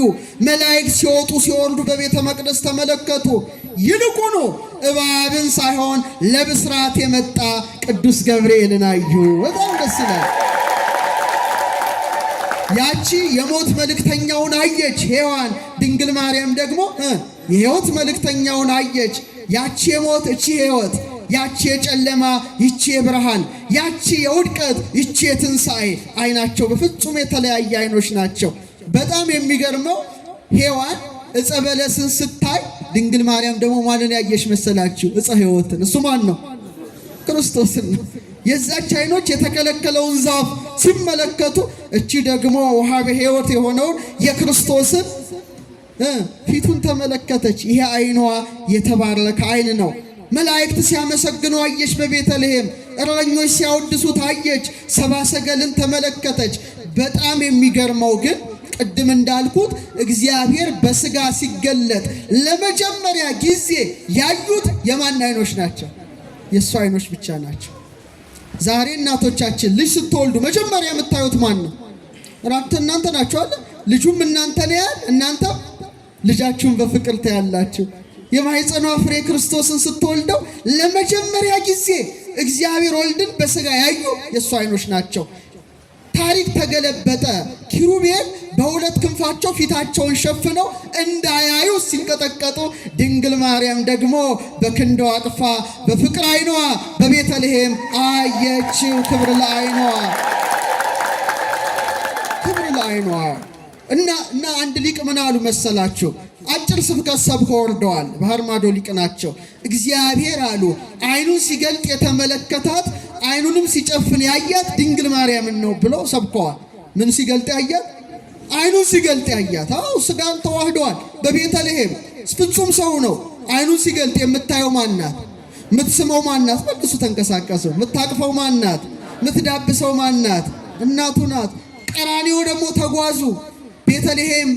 መላእክት ሲወጡ ሲወርዱ በቤተ መቅደስ ተመለከቱ። ይልቁኑ እባብን ሳይሆን ለብስራት የመጣ ቅዱስ ገብርኤልን አዩ። በጣም ደስ ይላል። ያቺ የሞት መልእክተኛውን አየች ሔዋን። ድንግል ማርያም ደግሞ የሕይወት መልእክተኛውን አየች። ያቺ የሞት እቺ ሕይወት፣ ያቺ የጨለማ ይቺ የብርሃን፣ ያቺ የውድቀት ይቺ የትንሣኤ። ዓይናቸው በፍጹም የተለያየ ዓይኖች ናቸው። በጣም የሚገርመው ሔዋን ዕፀ በለስን ስታይ ድንግል ማርያም ደግሞ ማንን ያየሽ መሰላችሁ? ዕፀ ሕይወትን። እሱ ማን ነው? ክርስቶስን ነው። የዛች አይኖች የተከለከለውን ዛፍ ሲመለከቱ እቺ ደግሞ ውሃበ ሕይወት የሆነውን የክርስቶስን ፊቱን ተመለከተች። ይሄ አይኗ የተባረከ አይን ነው። መላእክት ሲያመሰግኑ አየች። በቤተልሔም እረኞች ሲያወድሱት አየች። ሰብአ ሰገልን ተመለከተች። በጣም የሚገርመው ግን ቅድም እንዳልኩት እግዚአብሔር በስጋ ሲገለጥ ለመጀመሪያ ጊዜ ያዩት የማን አይኖች ናቸው? የእሱ አይኖች ብቻ ናቸው። ዛሬ እናቶቻችን ልጅ ስትወልዱ መጀመሪያ የምታዩት ማን ነው? እናንተ ናችሁ አይደል? ልጁም እናንተን ያያል፣ እናንተ ልጃችሁን በፍቅር ታያላችሁ። የማኅፀኗ ፍሬ ክርስቶስን ስትወልደው ለመጀመሪያ ጊዜ እግዚአብሔር ወልድን በስጋ ያዩ የእሱ አይኖች ናቸው። ታሪክ ተገለበጠ። ኪሩቤል በሁለት ክንፋቸው ፊታቸውን ሸፍነው እንዳያዩ ሲንቀጠቀጡ፣ ድንግል ማርያም ደግሞ በክንዷ አቅፋ በፍቅር አይኗ በቤተልሔም አየችው። ክብር ለዓይኗ፣ ክብር ለዓይኗ። እና አንድ ሊቅ ምን አሉ መሰላችሁ? አጭር ስብከት ሰብከው ወርደዋል። ባህር ማዶ ሊቅ ናቸው። እግዚአብሔር አሉ አይኑን ሲገልጥ የተመለከታት አይኑንም ሲጨፍን ያያት ድንግል ማርያምን ነው ብለው ሰብከዋል። ምን ሲገልጥ ያያት? አይኑን ሲገልጥ ያያት። አዎ ስጋን ተዋህደዋል። በቤተልሔም ፍጹም ሰው ነው። አይኑን ሲገልጥ የምታየው ማናት? የምትስመው ማናት? መልሱ ተንቀሳቀሱ። የምታቅፈው ማናት? የምትዳብሰው ማናት? እናቱ ናት። ቀራንዮ ደግሞ ተጓዙ። ቤተልሔም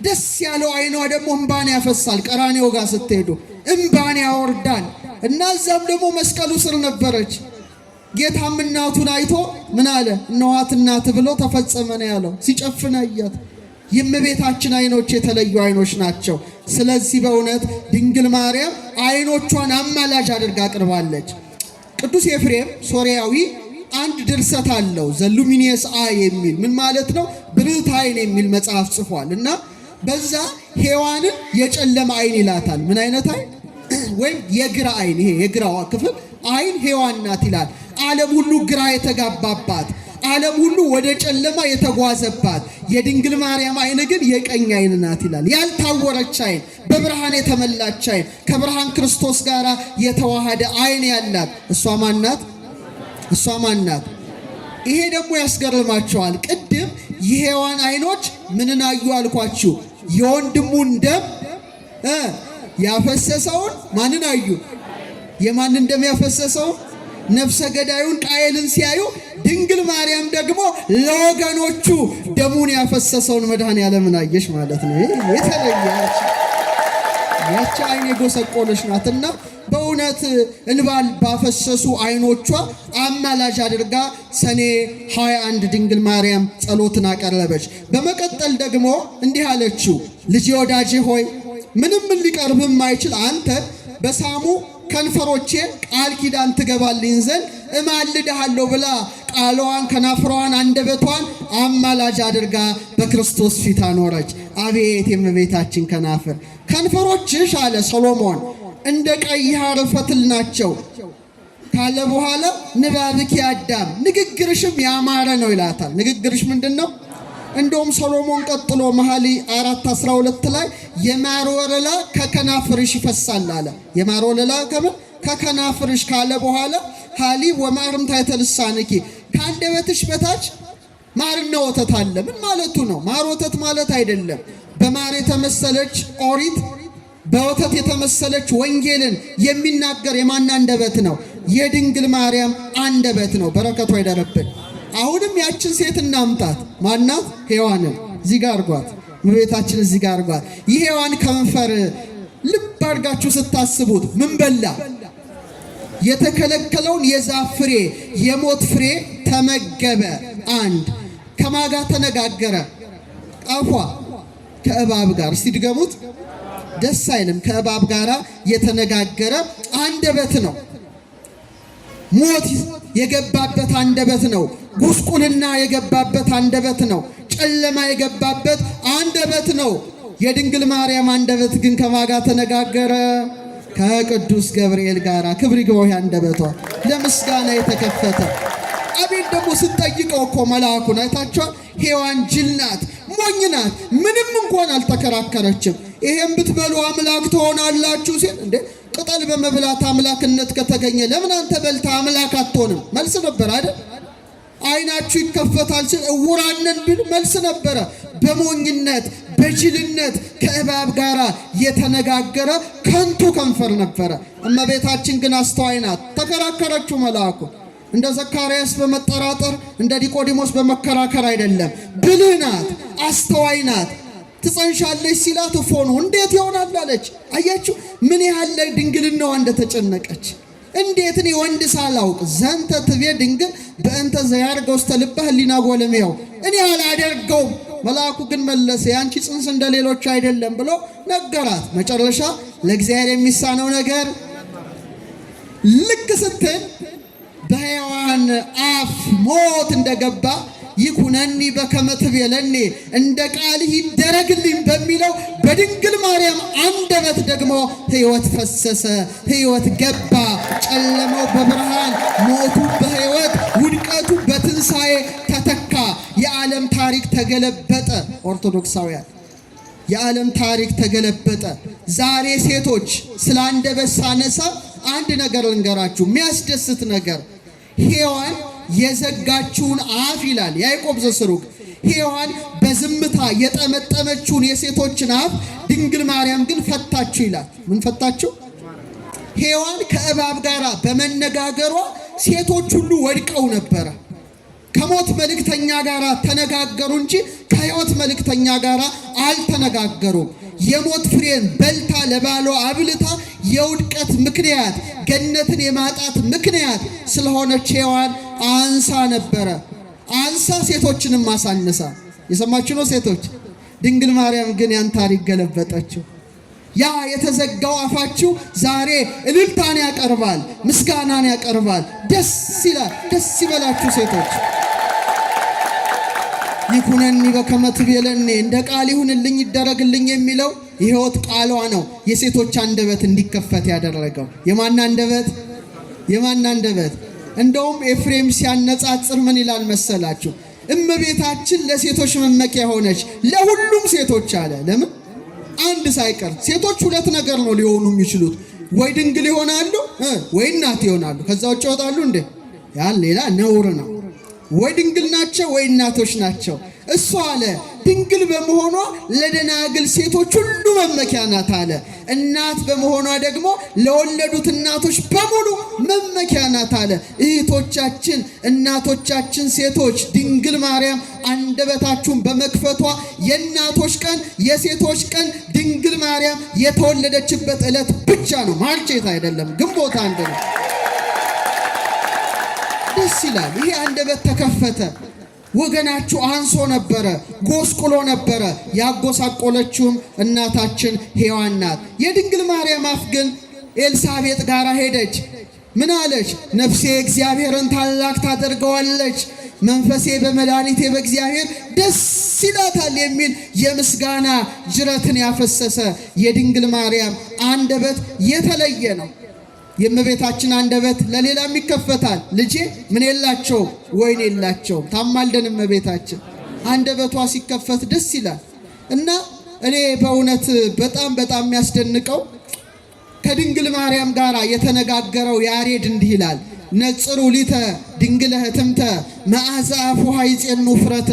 ደስ ያለው አይኗ ደግሞ እንባን ያፈሳል። ቀራንዮ ጋር ስትሄዱ እንባን ያወርዳል። እና እዛም ደግሞ መስቀሉ ስር ነበረች። ጌታም እናቱን አይቶ ምን አለ? እነኋት እናት ብሎ ተፈጸመ ነው ያለው። ሲጨፍን አያት። የእመቤታችን አይኖች የተለዩ አይኖች ናቸው። ስለዚህ በእውነት ድንግል ማርያም አይኖቿን አማላጅ አድርጋ አቅርባለች። ቅዱስ ኤፍሬም ሶርያዊ አንድ ድርሰት አለው፣ ዘሉሚኒየስ አይ የሚል ምን ማለት ነው? ብርህት አይን የሚል መጽሐፍ ጽፏል። እና በዛ ሔዋንን የጨለመ አይን ይላታል። ምን አይነት አይን? ወይም የግራ አይን፣ ይሄ የግራዋ ክፍል አይን ሔዋን ናት ይላል። ዓለም ሁሉ ግራ የተጋባባት፣ ዓለም ሁሉ ወደ ጨለማ የተጓዘባት፣ የድንግል ማርያም አይን ግን የቀኝ አይን ናት ይላል። ያልታወረች አይን፣ በብርሃን የተመላች አይን፣ ከብርሃን ክርስቶስ ጋር የተዋሃደ አይን ያላት እሷ ማናት? እሷ ማናት? ይሄ ደግሞ ያስገርማቸዋል። ቅድም የሔዋን አይኖች ምንን አዩ አልኳችሁ? የወንድሙን ደም ያፈሰሰውን ማንን አዩ? የማንን ደም ያፈሰሰውን? ነፍሰ ገዳዩን ቃየልን ሲያዩ፣ ድንግል ማርያም ደግሞ ለወገኖቹ ደሙን ያፈሰሰውን መድኃኔዓለምን አየሽ ማለት ነው። የተለያች ያቺ አይን የጎሰቆለች ናትና በእውነት እንባል ባፈሰሱ አይኖቿ አማላጅ አድርጋ ሰኔ 21 ድንግል ማርያም ጸሎትን አቀረበች። በመቀጠል ደግሞ እንዲህ አለችው፣ ልጄ ወዳጄ ሆይ ምንም ሊቀርብም አይችል አንተ በሳሙ ከንፈሮቼ ቃል ኪዳን ትገባልኝ ዘንድ እማልድሃለሁ ብላ ቃሏን ከናፍሯን አንደበቷን አማላጅ አድርጋ በክርስቶስ ፊት አኖረች። አቤት የእመቤታችን ከናፍር! ከንፈሮችሽ አለ ሰሎሞን እንደ ቀይ ሐር ፈትል ናቸው ካለ በኋላ ንባብኪ አዳም ንግግርሽም ያማረ ነው ይላታል። ንግግርሽ ምንድን ነው? እንደውም ሰሎሞን ቀጥሎ መኃልየ 4:12 ላይ የማር ወለላ ከከናፍርሽ ይፈሳል አለ። የማር ወለላ ከምን? ከከናፍርሽ ካለ በኋላ ሐሊብ ወማርም ታሕተ ልሳንኪ ከአንደበትሽ በታች ማርና ወተት አለ። ምን ማለቱ ነው? ማር ወተት ማለት አይደለም። በማር የተመሰለች ኦሪት፣ በወተት የተመሰለች ወንጌልን የሚናገር የማን አንደበት ነው? የድንግል ማርያም አንደበት ነው። በረከቷ ይደረብን። አሁንም ያችን ሴት እናምጣት። ማናት? ሔዋንን እዚህ ጋር አርጓት። እመቤታችን እዚህ ጋር አርጓት። የሔዋን ከንፈር ልብ አድርጋችሁ ስታስቡት ምን በላ? የተከለከለውን የዛፍ ፍሬ፣ የሞት ፍሬ ተመገበ። አንድ ከማጋ ተነጋገረ? አፏ ከእባብ ጋር። እስቲ ድገሙት። ደስ አይልም? ከእባብ ጋር የተነጋገረ አንደበት ነው። ሞት የገባበት አንደበት ነው። ጉስቁልና የገባበት አንደበት ነው። ጨለማ የገባበት አንደበት ነው። የድንግል ማርያም አንደበት ግን ከማጋ ተነጋገረ? ከቅዱስ ገብርኤል ጋር። ክብር ይግባው አንደበቷ ለምስጋና የተከፈተ። አቤት ደግሞ ስትጠይቀው እኮ መልአኩን አይታችኋል? ሔዋን ጅል ናት፣ ሞኝ ናት። ምንም እንኳን አልተከራከረችም። ይሄን ብትበሉ አምላክ ትሆናላችሁ ሲል እንዴ ቅጠል በመብላት አምላክነት ከተገኘ ለምን አንተ በልታ አምላክ አትሆንም? መልስ ነበር አይደል? አይናችሁ ይከፈታል ሲል እውራንን ቢል መልስ ነበረ። በሞኝነት በጅልነት ከእባብ ጋር የተነጋገረ ከንቱ ከንፈር ነበረ። እመቤታችን ግን አስተዋይ ናት። ተከራከረችው መልአኩ። እንደ ዘካርያስ በመጠራጠር እንደ ኒቆዲሞስ በመከራከር አይደለም። ብልህ ናት፣ አስተዋይ ናት። ትጸንሻለች ሲላት ፎኑ እንዴት ይሆናል አለች። አያችሁ ምን ያህል ድንግልናዋ እንደተጨነቀች። እንዴት እኔ ወንድ ሳላውቅ ዘንተ ትቤ ድንግል በእንተ ዘያርገው ውስተ ልበ ህሊና ጎለሜው እኔ አላደርገውም። መልአኩ ግን መለሰ ያንቺ ጽንስ እንደሌሎች አይደለም ብሎ ነገራት። መጨረሻ ለእግዚአብሔር የሚሳነው ነገር ልክ ስትል በሕያዋን አፍ ሞት እንደገባ ይኩነኒ በከመ ትቤለኒ እንደ ቃልህ ይደረግልኝ በሚለው በድንግል ማርያም አንደበት ደግሞ ሕይወት ፈሰሰ፣ ሕይወት ገባ። ጨለማው በብርሃን ሞቱ በሕይወት ውድቀቱ በትንሣኤ ተተካ። የዓለም ታሪክ ተገለበጠ። ኦርቶዶክሳውያን የዓለም ታሪክ ተገለበጠ። ዛሬ ሴቶች ስለ አንደበት ሳነሳ አንድ ነገር ልንገራችሁ፣ የሚያስደስት ነገር። ሔዋን የዘጋችውን አፍ ይላል ያዕቆብ ዘስሩግ። ሔዋን በዝምታ የጠመጠመችውን የሴቶችን አፍ ድንግል ማርያም ግን ፈታችሁ ይላል። ምን ፈታችሁ? ሔዋን ከእባብ ጋር በመነጋገሯ ሴቶች ሁሉ ወድቀው ነበረ። ከሞት መልእክተኛ ጋር ተነጋገሩ እንጂ ከሕይወት መልእክተኛ ጋር አልተነጋገሩም። የሞት ፍሬን በልታ ለባሏ አብልታ የውድቀት ምክንያት ገነትን የማጣት ምክንያት ስለሆነች ሔዋን አንሳ ነበረ። አንሳ ሴቶችንም ማሳነሳ። የሰማችሁ ነው ሴቶች። ድንግል ማርያም ግን ያን ታሪክ ገለበጠችው። ያ የተዘጋው አፋችሁ ዛሬ እልልታን ያቀርባል፣ ምስጋናን ያቀርባል። ደስ ይላል። ደስ ይበላችሁ ሴቶች። ይኩነኒ በከመ ትቤለኒ እንደ ቃል ይሁንልኝ ይደረግልኝ የሚለው የሕይወት ቃሏ ነው የሴቶች አንደበት እንዲከፈት ያደረገው። የማን አንደበት? የማን አንደበት? እንደውም ኤፍሬም ሲያነጻጽር ምን ይላል መሰላችሁ? እመቤታችን ለሴቶች መመኪያ ሆነች፣ ለሁሉም ሴቶች አለ። ለምን? አንድ ሳይቀር። ሴቶች ሁለት ነገር ነው ሊሆኑ የሚችሉት፣ ወይ ድንግል ይሆናሉ ወይ እናት ይሆናሉ። ከዛ ውጭ ይወጣሉ እንዴ? ያ ሌላ ነውር ነው። ወይ ድንግል ናቸው ወይ እናቶች ናቸው። እሷ አለ ድንግል በመሆኗ ለደናግል ሴቶች ሁሉ መመኪያ ናት አለ። እናት በመሆኗ ደግሞ ለወለዱት እናቶች በሙሉ መመኪያ ናት አለ። እህቶቻችን፣ እናቶቻችን ሴቶች ድንግል ማርያም አንደበታችሁን በመክፈቷ የእናቶች ቀን የሴቶች ቀን ድንግል ማርያም የተወለደችበት ዕለት ብቻ ነው። ማርቼት አይደለም፣ ግንቦት አንድ ነው። ደስ ይላል። ይሄ አንደበት ተከፈተ። ወገናችሁ አንሶ ነበረ፣ ጎስቁሎ ነበረ። ያጎሳቆለችውም እናታችን ሔዋን ናት። የድንግል ማርያም አፍ ግን ኤልሳቤጥ ጋር ሄደች። ምን አለች? ነፍሴ እግዚአብሔርን ታላቅ ታደርገዋለች፣ መንፈሴ በመድኃኒቴ በእግዚአብሔር ደስ ይላታል የሚል የምስጋና ጅረትን ያፈሰሰ የድንግል ማርያም አንደበት የተለየ ነው። የእመቤታችን አንደበት ለሌላም ይከፈታል። ልጄ ምን የላቸው ወይን የላቸው ታማልደን እመቤታችን አንደበቷ ሲከፈት ደስ ይላል። እና እኔ በእውነት በጣም የሚያስደንቀው ከድንግል ማርያም ጋር የተነጋገረው ያሬድ እንዲህ ይላል። ነጽሩ ሊተ ድንግለ ህትምተ መዓዛ አፉሃ ይጼኑ ፍረተ።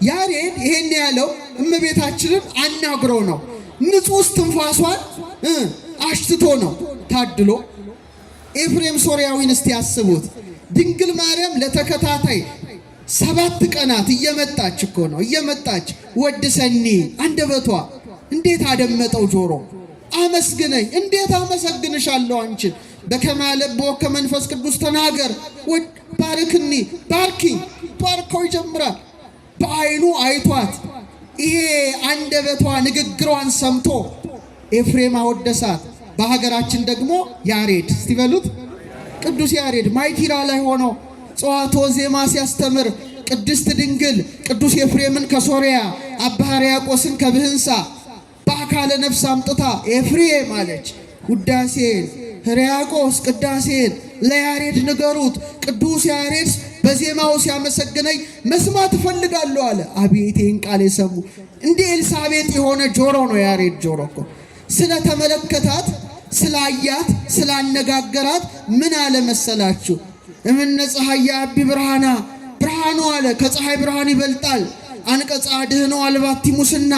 ያሬድ ይሄን ያለው እመቤታችንን አናግሮ ነው። ንጹህ ትንፋሷን አሽትቶ ነው ታድሎ። ኤፍሬም ሶርያዊን እስቲ ያስቡት። ድንግል ማርያም ለተከታታይ 7 ቀናት እየመጣች እኮ ነው እየመጣች ወድሰኒ አንደበቷ እንዴት አደመጠው ጆሮ። አመስግነኝ እንዴት አመሰግንሻለሁ አንቺን በከመ አለብዎ ከመንፈስ ቅዱስ ተናገር ባርክኒ ባርኪኝ ባርከው ይጀምራል። በአይኑ አይቷት ይሄ አንደበቷ ንግግሯን ሰምቶ ኤፍሬም አወደሳት። በሀገራችን ደግሞ ያሬድ እስቲበሉት ቅዱስ ያሬድ ማይቲራ ላይ ሆኖ ጸዋቶ ዜማ ሲያስተምር ቅድስት ድንግል ቅዱስ ኤፍሬምን ከሶሪያ አባ ሕርያቆስን ከብህንሳ በአካለ ነፍስ አምጥታ ኤፍሬም አለች ውዳሴን ሕርያቆስ ቅዳሴን ለያሬድ ንገሩት። ቅዱስ ያሬድ በዜማው ሲያመሰግነኝ መስማት እፈልጋለሁ አለ። አቤት ይህን ቃል የሰሙ እንደ ኤልሳቤጥ የሆነ ጆሮ ነው ያሬድ ጆሮ እኮ። ስለተመለከታት ስላያት ስላነጋገራት ምን አለ መሰላችሁ? እምነ ፀሐይ ያቢ ብርሃና ብርሃኑ አለ ከፀሐይ ብርሃን ይበልጣል። አንቀጸ አድኅኖ አልባቲ ሙስና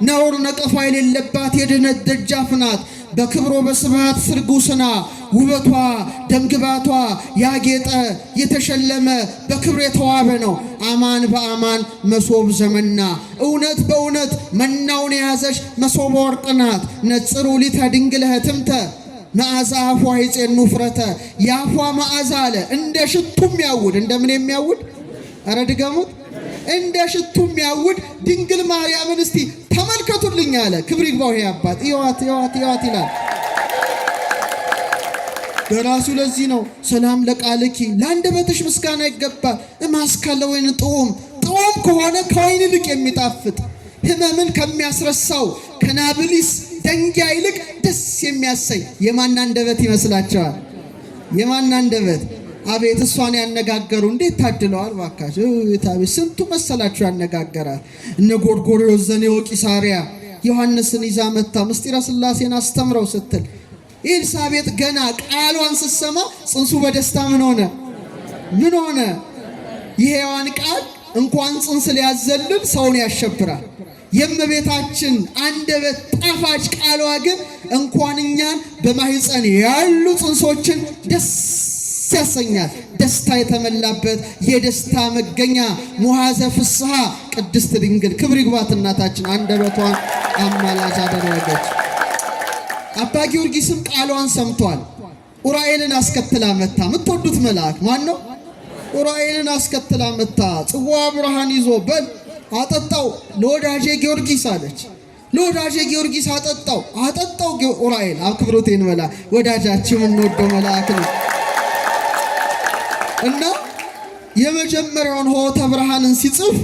ነውር ነቀፋ የሌለባት የድኅነት ደጃፍ ናት። በክብሮ በስብሐት ስርጉስና ውበቷ ደምግባቷ ያጌጠ የተሸለመ በክብር የተዋበ ነው። አማን በአማን መሶብ ዘመና እውነት በእውነት መናውን የያዘች መሶበ ወርቅ ናት። ነጽሩ ሊተ ድንግል ህትምተ መዓዛ አፏ ይጼኑ ፍረተ የአፏ መዓዛ አለ እንደ ሽቱ የሚያውድ እንደምን የሚያውድ ኧረ ድገሙት እንደ ሽቱ የሚያውድ ድንግል ማርያምን እስቲ ተመልከቱልኝ አለ። ክብር ይግባው ይሄ አባት ይዋት ይላል ደራሱ። ለዚህ ነው ሰላም ለቃልኪ ለአንደበትሽ ምስጋና ይገባል። እማስካለ ወይን ጥዑም ከሆነ ከወይን ይልቅ የሚጣፍጥ ህመምን ከሚያስረሳው ከናብሊስ ደንጊያ ይልቅ ደስ የሚያሰኝ የማን አንደበት ይመስላችኋል? የማን አንደበት? አቤት እሷን ያነጋገሩ እንዴት ታድለዋል ባካችሁ! ታቤት ስንቱ መሰላችሁ ያነጋገራል። እነ ጎርጎርዮስ ዘኔዎ ቂሳርያ ዮሐንስን ይዛ መታ ምስጢረ ሥላሴን አስተምረው ስትል ኤልሳቤጥ ገና ቃሏን ስትሰማ ጽንሱ በደስታ ምን ሆነ? የሔዋን ቃል እንኳን ጽንስ ሊያዘልል ሰውን ያሸብራል። የእመቤታችን አንደበት ጣፋጭ ቃሏ ግን እንኳን እኛን በማህፀን ያሉ ጽንሶችን ደስ ያሰኛል። ደስታ የተመላበት የደስታ መገኛ ሙሐዘ ፍስሐ ቅድስት ድንግል ክብር ይግባት እናታችን አንደበቷን አማላጅ አደረገች። አባ ጊዮርጊስም ቃሏን ሰምቷል። ኡራኤልን አስከትላ መታ። የምትወዱት መልአክ ማን ነው? ኡራኤልን አስከትላ መታ ጽዋ ብርሃን ይዞ በል አጠጣው ለወዳጄ ጊዮርጊስ አለች። ለወዳጄ ጊዮርጊስ አጠጣው ኡራኤል አክብሮቴን መልአክ ወዳጃችን የምንወደው መልአክ ነው። እና የመጀመሪያውን ሆተ ብርሃንን ሲጽፍ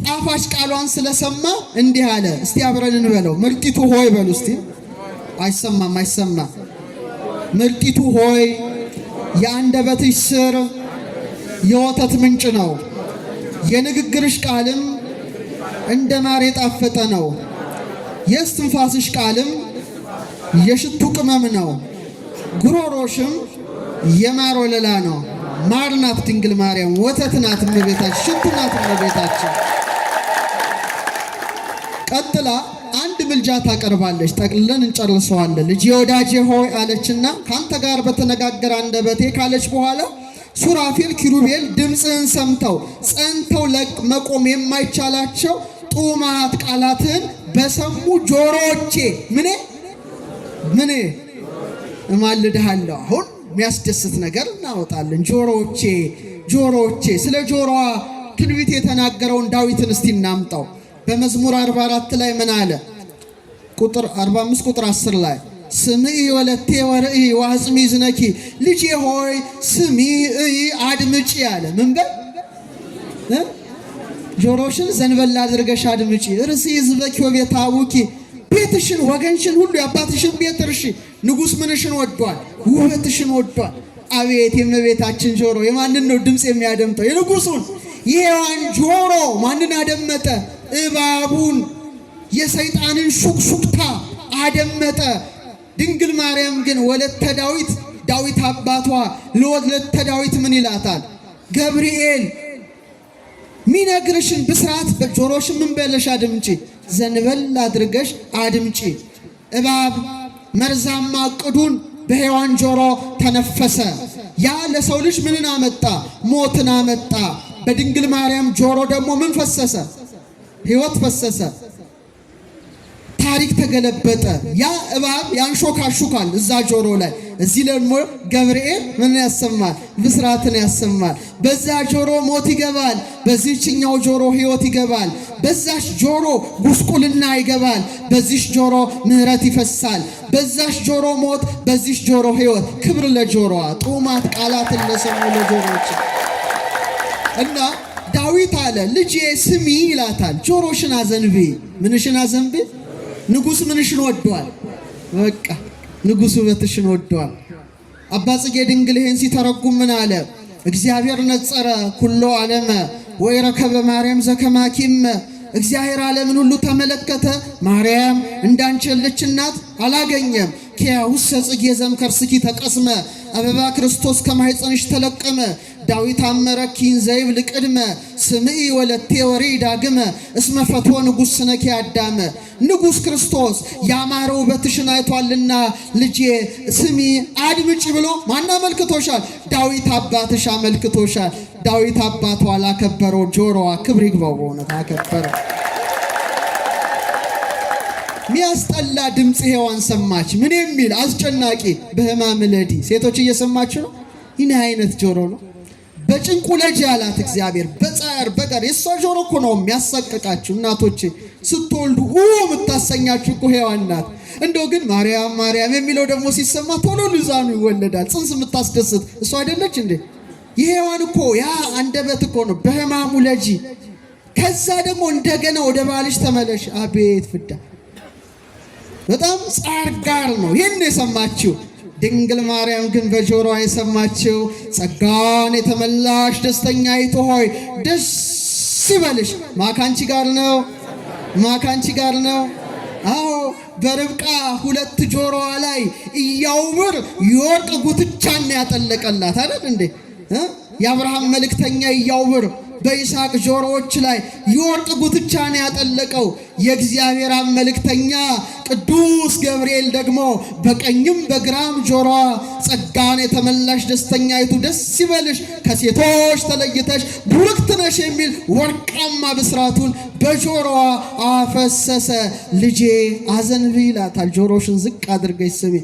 ጣፋጭ ቃሏን ስለሰማ እንዲህ አለ። እስቲ አብረን እንበለው። ምርጢቱ ሆይ በሉ እስቲ። አይሰማም። ምርጢቱ ሆይ የአንደበትሽ ስር የወተት ምንጭ ነው። የንግግርሽ ቃልም እንደ ማር የጣፈጠ ነው። የእስትንፋስሽ ቃልም የሽቱ ቅመም ነው። ጉሮሮሽም የማር ወለላ ነው። ማር ናት ድንግል ማርያም፣ ወተት ናት እመቤታችን፣ ሽቱ ናት እመቤታችን። ቀጥላ አንድ ምልጃ ታቀርባለች። ጠቅልለን እንጨርሰዋለን። ልጄ ወዳጄ ሆይ አለችና ካንተ ጋር በተነጋገረ አንደበቴ ካለች በኋላ ሱራፌል ኪሩቤል ድምፅህን ሰምተው ጸንተው መቆም የማይቻላቸው ጡማት ቃላትን በሰሙ ጆሮቼ ምን እማልድሃለሁ። አሁን የሚያስደስት ነገር እናወጣለን። ጆሮቼ ስለ ጆሮዋ ትንቢት የተናገረውን ዳዊትን እስቲ እናምጣው። በመዝሙር 44 ላይ ምን አለ? ቁጥር 45 ቁጥር 10 ላይ ስምዒ ወለቴ ወርእይ ወአጽሚ ዝነኪ፣ ልጄ ሆይ ስሚ አድምጪ አለ። ምን በል ጆሮሽን ዘንበል አድርገሽ አድምጪ። ርእሲ ሕዝበኪ ወቤተ አቡኪ፣ ቤትሽን ወገንሽን ሁሉ የአባትሽን ቤት እርሺ። ንጉሥ ምንሽን ወዷል? ውበትሽን ወዷል። አቤት የእመቤታችን ጆሮ የማንን ነው ድምፅ የሚያደምጠው? የንጉሡን። የሔዋን ጆሮ ማንን አደመጠ? እባቡን የሰይጣንን ሹክሹክታ አደመጠ። ድንግል ማርያም ግን ወለተ ዳዊት አባቷ ለወለተ ዳዊት ምን ይላታል? ገብርኤል ሚነግርሽን ብስራት በጆሮሽ ምን በለሽ አድምጪ፣ ዘንበል አድርገሽ አድምጪ። እባብ መርዛማ ዕቅዱን በሔዋን ጆሮ ተነፈሰ። ያ ለሰው ልጅ ምንን አመጣ? ሞትን አመጣ። በድንግል ማርያም ጆሮ ደግሞ ምን ፈሰሰ? ሕይወት ፈሰሰ። ታሪክ ተገለበጠ። ያ እባብ ያንሾካሹካል እዛ ጆሮ ላይ። እዚህ ደግሞ ገብርኤል ምን ያሰማል? ብስራትን ያሰማል። በዛ ጆሮ ሞት ይገባል፣ በዚህኛው ጆሮ ሕይወት ይገባል። በዛሽ ጆሮ ጉስቁልና ይገባል፣ በዚሽ ጆሮ ምሕረት ይፈሳል። በዛሽ ጆሮ ሞት፣ በዚሽ ጆሮ ሕይወት። ክብር ለጆሮዋ። ጡማት ቃላትን ለሰሙ ለጆሮች እና ዳዊት አለ ልጄ ስሚ ይላታል። ጆሮሽን አዘንቢ። ምንሽን አዘንቢ? ንጉሥ ምንሽን ወዷል? በቃ ንጉሥ ውበትሽን ወዷል። አባ ጽጌ ድንግል ይህን ሲተረጉም ምን አለ? እግዚአብሔር ነጸረ ኩሎ ዓለመ ወይረከበ ማርያም ዘከማኪም እግዚአብሔር ዓለምን ሁሉ ተመለከተ፣ ማርያም እንዳንቺ ያለች እናት አላገኘም። ኪያውሰ ጽጌ ዘምከርስኪ ተቀስመ አበባ ክርስቶስ ከማኅፀንሽ ተለቀመ። ዳዊት አመረኪን ዘይብል ቅድመ ስምዒ ወለቴ ወሬ ዳግመ እስመ ፈትወ ንጉሥ ስነኪ አዳመ። ንጉሥ ክርስቶስ ያማረ ውበትሽን አይቷልና ልጄ ስሚ አድምጪ ብሎ ማን አመልክቶሻል? ዳዊት አባትሽ አመልክቶሻል። ዳዊት አባቷ ላከበረው ጆሮዋ ክብር ይግባው፣ በእውነት አከበረ። ሚያስጠላ ድምፅ ሔዋን ሰማች። ምን የሚል አስጨናቂ በሕማም ለዲ ሴቶች እየሰማችሁ ነው። ይህን አይነት ጆሮ ነው በጭንቁ ለጅ ያላት እግዚአብሔር በጻር በቀር የሷ ጆሮ እኮ ነው የሚያሳቅቃችሁ። እናቶቼ ስትወልዱ የምታሰኛችሁ እኮ ሔዋን ናት። እንደው ግን ማርያም ማርያም የሚለው ደግሞ ሲሰማ ቶሎ ልዛኑ ይወለዳል። ጽንስ የምታስደስት እሷ አይደለች እንዴ? የሔዋን እኮ ያ አንደበት እኮ ነው በሕማሙ ለጂ። ከዛ ደግሞ እንደገና ወደ ባልሽ ተመለሽ። አቤት ፍዳ! በጣም ጻር ጋር ነው ይህን የሰማችው። ድንግል ማርያም ግን በጆሮዋ የሰማችው ጸጋን የተመላሽ ደስተኛይቱ ሆይ ደስ ይበልሽ። ማካንቺ ጋር ነው፣ ማካንቺ ጋር ነው። አዎ በርብቃ ሁለት ጆሮዋ ላይ እያውብር የወርቅ ጉትቻን ያጠለቀላት አይደል እንዴ? የአብርሃም መልእክተኛ እያውብር በይስሐቅ ጆሮዎች ላይ የወርቅ ጉትቻን ያጠለቀው የእግዚአብሔር መልእክተኛ ቅዱስ ገብርኤል ደግሞ በቀኝም በግራም ጆሮዋ ጸጋን የተመላሽ ደስተኛይቱ ደስ ይበልሽ ከሴቶች ተለይተሽ ቡርክት ነሽ የሚል ወርቃማ ብስራቱን በጆሮዋ አፈሰሰ። ልጄ አዘንቢ ይላታል። ጆሮሽን ዝቅ አድርገሽ ስሚ።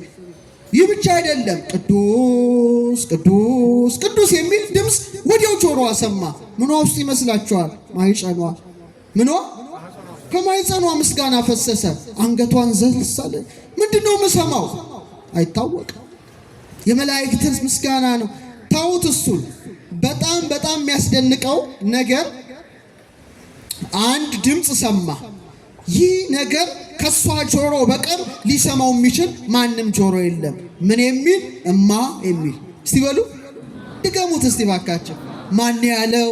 ይህ ብቻ አይደለም፣ ቅዱስ ቅዱስ ቅዱስ የሚል ድምፅ ወዲያው ጆሮዋ ሰማ። ምኗ ውስጥ ይመስላችኋል? ማኅፀኗ። ምኗ? ከማኅፀኗ ምስጋና ፈሰሰ። አንገቷን ዘልሳለ። ምንድነው የምሰማው? አይታወቅም። የመላእክትን ምስጋና ነው። ታውት እሱን በጣም በጣም የሚያስደንቀው ነገር አንድ ድምፅ ሰማ። ይህ ነገር ከሷ ጆሮ በቀር ሊሰማው የሚችል ማንም ጆሮ የለም። ምን የሚል? እማ የሚል። እስቲ በሉ ድገሙት እስቲ ባካቸው። ማን ያለው?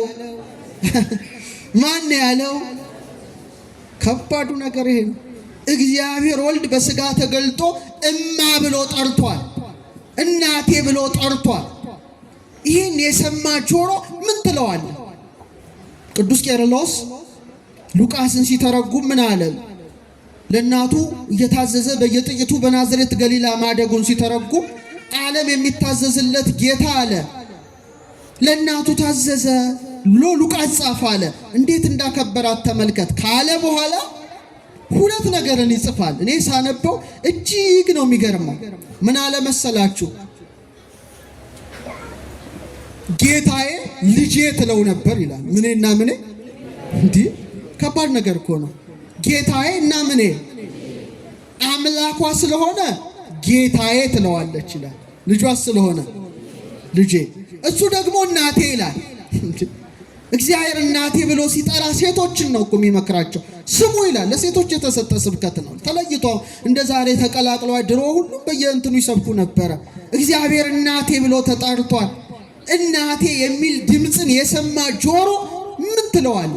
ማን ያለው? ከባዱ ነገር ይሄ ነው። እግዚአብሔር ወልድ በስጋ ተገልጦ እማ ብሎ ጠርቷል። እናቴ ብሎ ጠርቷል። ይህን የሰማ ጆሮ ምን ትለዋለ? ቅዱስ ቄርሎስ ሉቃስን ሲተረጉም ምን አለ? ለእናቱ እየታዘዘ በየጥቂቱ በናዝሬት ገሊላ ማደጉን ሲተረጉም ዓለም የሚታዘዝለት ጌታ አለ ለእናቱ ታዘዘ ብሎ ሉቃስ ጻፈ አለ። እንዴት እንዳከበራት ተመልከት ካለ በኋላ ሁለት ነገርን ይጽፋል። እኔ ሳነበው እጅግ ነው የሚገርመው። ምን አለ መሰላችሁ? ጌታዬ ልጄ ትለው ነበር ይላል። ምኔና ምኔ? እንዲህ ከባድ ነገር እኮ ነው። ጌታዬ እና ምኔ አምላኳ ስለሆነ ጌታዬ ትለዋለች ይላል። ልጇ ስለሆነ ልጄ፣ እሱ ደግሞ እናቴ ይላል። እግዚአብሔር እናቴ ብሎ ሲጠራ ሴቶችን ነው እኮ የሚመክራቸው። ስሙ ይላል። ለሴቶች የተሰጠ ስብከት ነው። ተለይቶ እንደ ዛሬ ተቀላቅሏ። ድሮ ሁሉም በየእንትኑ ይሰብኩ ነበረ። እግዚአብሔር እናቴ ብሎ ተጠርቷል። እናቴ የሚል ድምፅን የሰማ ጆሮ ምን ትለዋለ?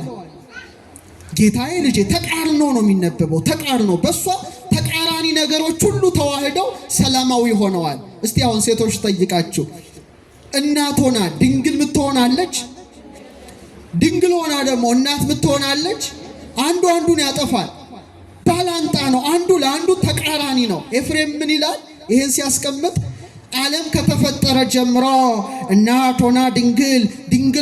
ጌታዬ ልጄ። ተቃርኖ ነው የሚነበበው። ተቃርኖ በሷ ተቃራኒ ነገሮች ሁሉ ተዋህደው ሰላማዊ ሆነዋል። እስቲ አሁን ሴቶች ጠይቃችሁ፣ እናት ሆና ድንግል ምትሆናለች፣ ድንግል ሆና ደግሞ እናት ምትሆናለች። አንዱ አንዱን ያጠፋል። ባላንጣ ነው። አንዱ ለአንዱ ተቃራኒ ነው። ኤፍሬም ምን ይላል ይሄን ሲያስቀምጥ? ዓለም ከተፈጠረ ጀምሮ እናት ሆና ድንግል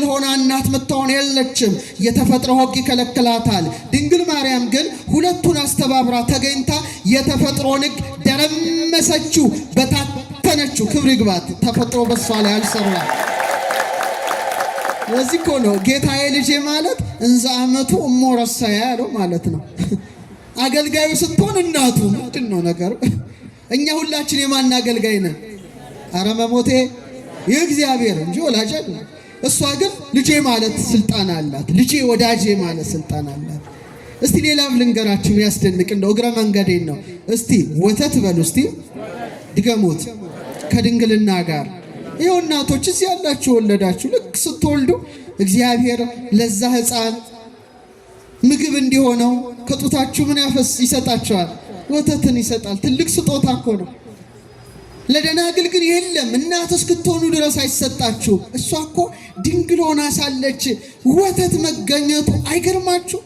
ሆና እናት ምትሆን የለችም። የተፈጥሮ ሕግ ይከለክላታል። ድንግል ማርያም ግን ሁለቱን አስተባብራ ተገኝታ የተፈጥሮን ሕግ ደረመሰችው፣ በታተነችው። ክብር ይግባት። ተፈጥሮ በሷ ላይ አልሰራ። ለዚህ እኮ ነው ጌታዬ ልጄ ማለት እንዘ አመቱ እሞ ረሳያ ያለው ማለት ነው። አገልጋዩ ስትሆን እናቱ ምንድን ነው ነገሩ? እኛ ሁላችን የማን አገልጋይ ነን? አረ መሞቴ የእግዚአብሔር እንጂ ወላጅ አይደለም። እሷ ግን ልጄ ማለት ስልጣን አላት። ልጄ ወዳጄ ማለት ስልጣን አላት። እስቲ ሌላም ልንገራችሁ ያስደንቅ እንደው እግረ መንገዴን ነው። እስቲ ወተት በሉ እስቲ ድገሙት። ከድንግልና ጋር ይኸው እናቶች እዚህ ያላችሁ ወለዳችሁ ልክ ስትወልዱ እግዚአብሔር ለዛ ሕፃን ምግብ እንዲሆነው ከጡታችሁ ምን ይሰጣቸዋል? ወተትን ይሰጣል። ትልቅ ስጦታ እኮ ነው። ለደናግል ግን የለም እናት እስክትሆኑ ድረስ አይሰጣችሁ። እሷ እኮ ድንግል ሆና ሳለች ወተት መገኘቱ አይገርማችሁ?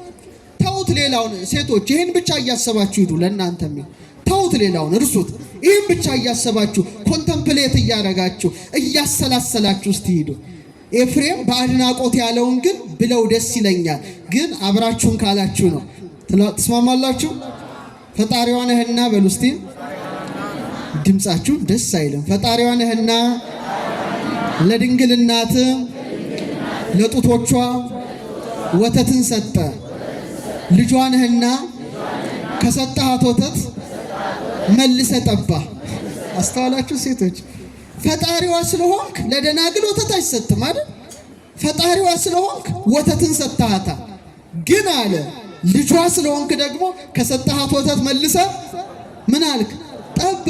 ተውት ሌላውን ሴቶች ይሄን ብቻ እያሰባችሁ ሂዱ። ለእናንተም ተውት ሌላውን እርሱት። ይሄን ብቻ እያሰባችሁ ኮንተምፕሌት እያረጋችሁ እያሰላሰላችሁ እስቲ ሂዱ። ኤፍሬም በአድናቆት ያለውን ግን ብለው ደስ ይለኛል። ግን አብራችሁን ካላችሁ ነው። ተስማማላችሁ? ፈጣሪዋ ነህና በሉ እስቲ። ድምጻችሁ ደስ አይልም። ፈጣሪዋ ነህና ለድንግል እናት ለጡቶቿ ወተትን ሰጠ። ልጇ ነህና ከሰጠሃት ወተት መልሰ ጠባ። አስተዋላችሁ ሴቶች? ፈጣሪዋ ስለሆንክ ለደናግል ወተት አይሰጥም አይደል? ፈጣሪዋ ስለሆንክ ወተትን ሰጥሃታል። ግን አለ ልጇ ስለሆንክ ደግሞ ከሰጠሃት ወተት መልሰ ምን አልክ? ጠባ።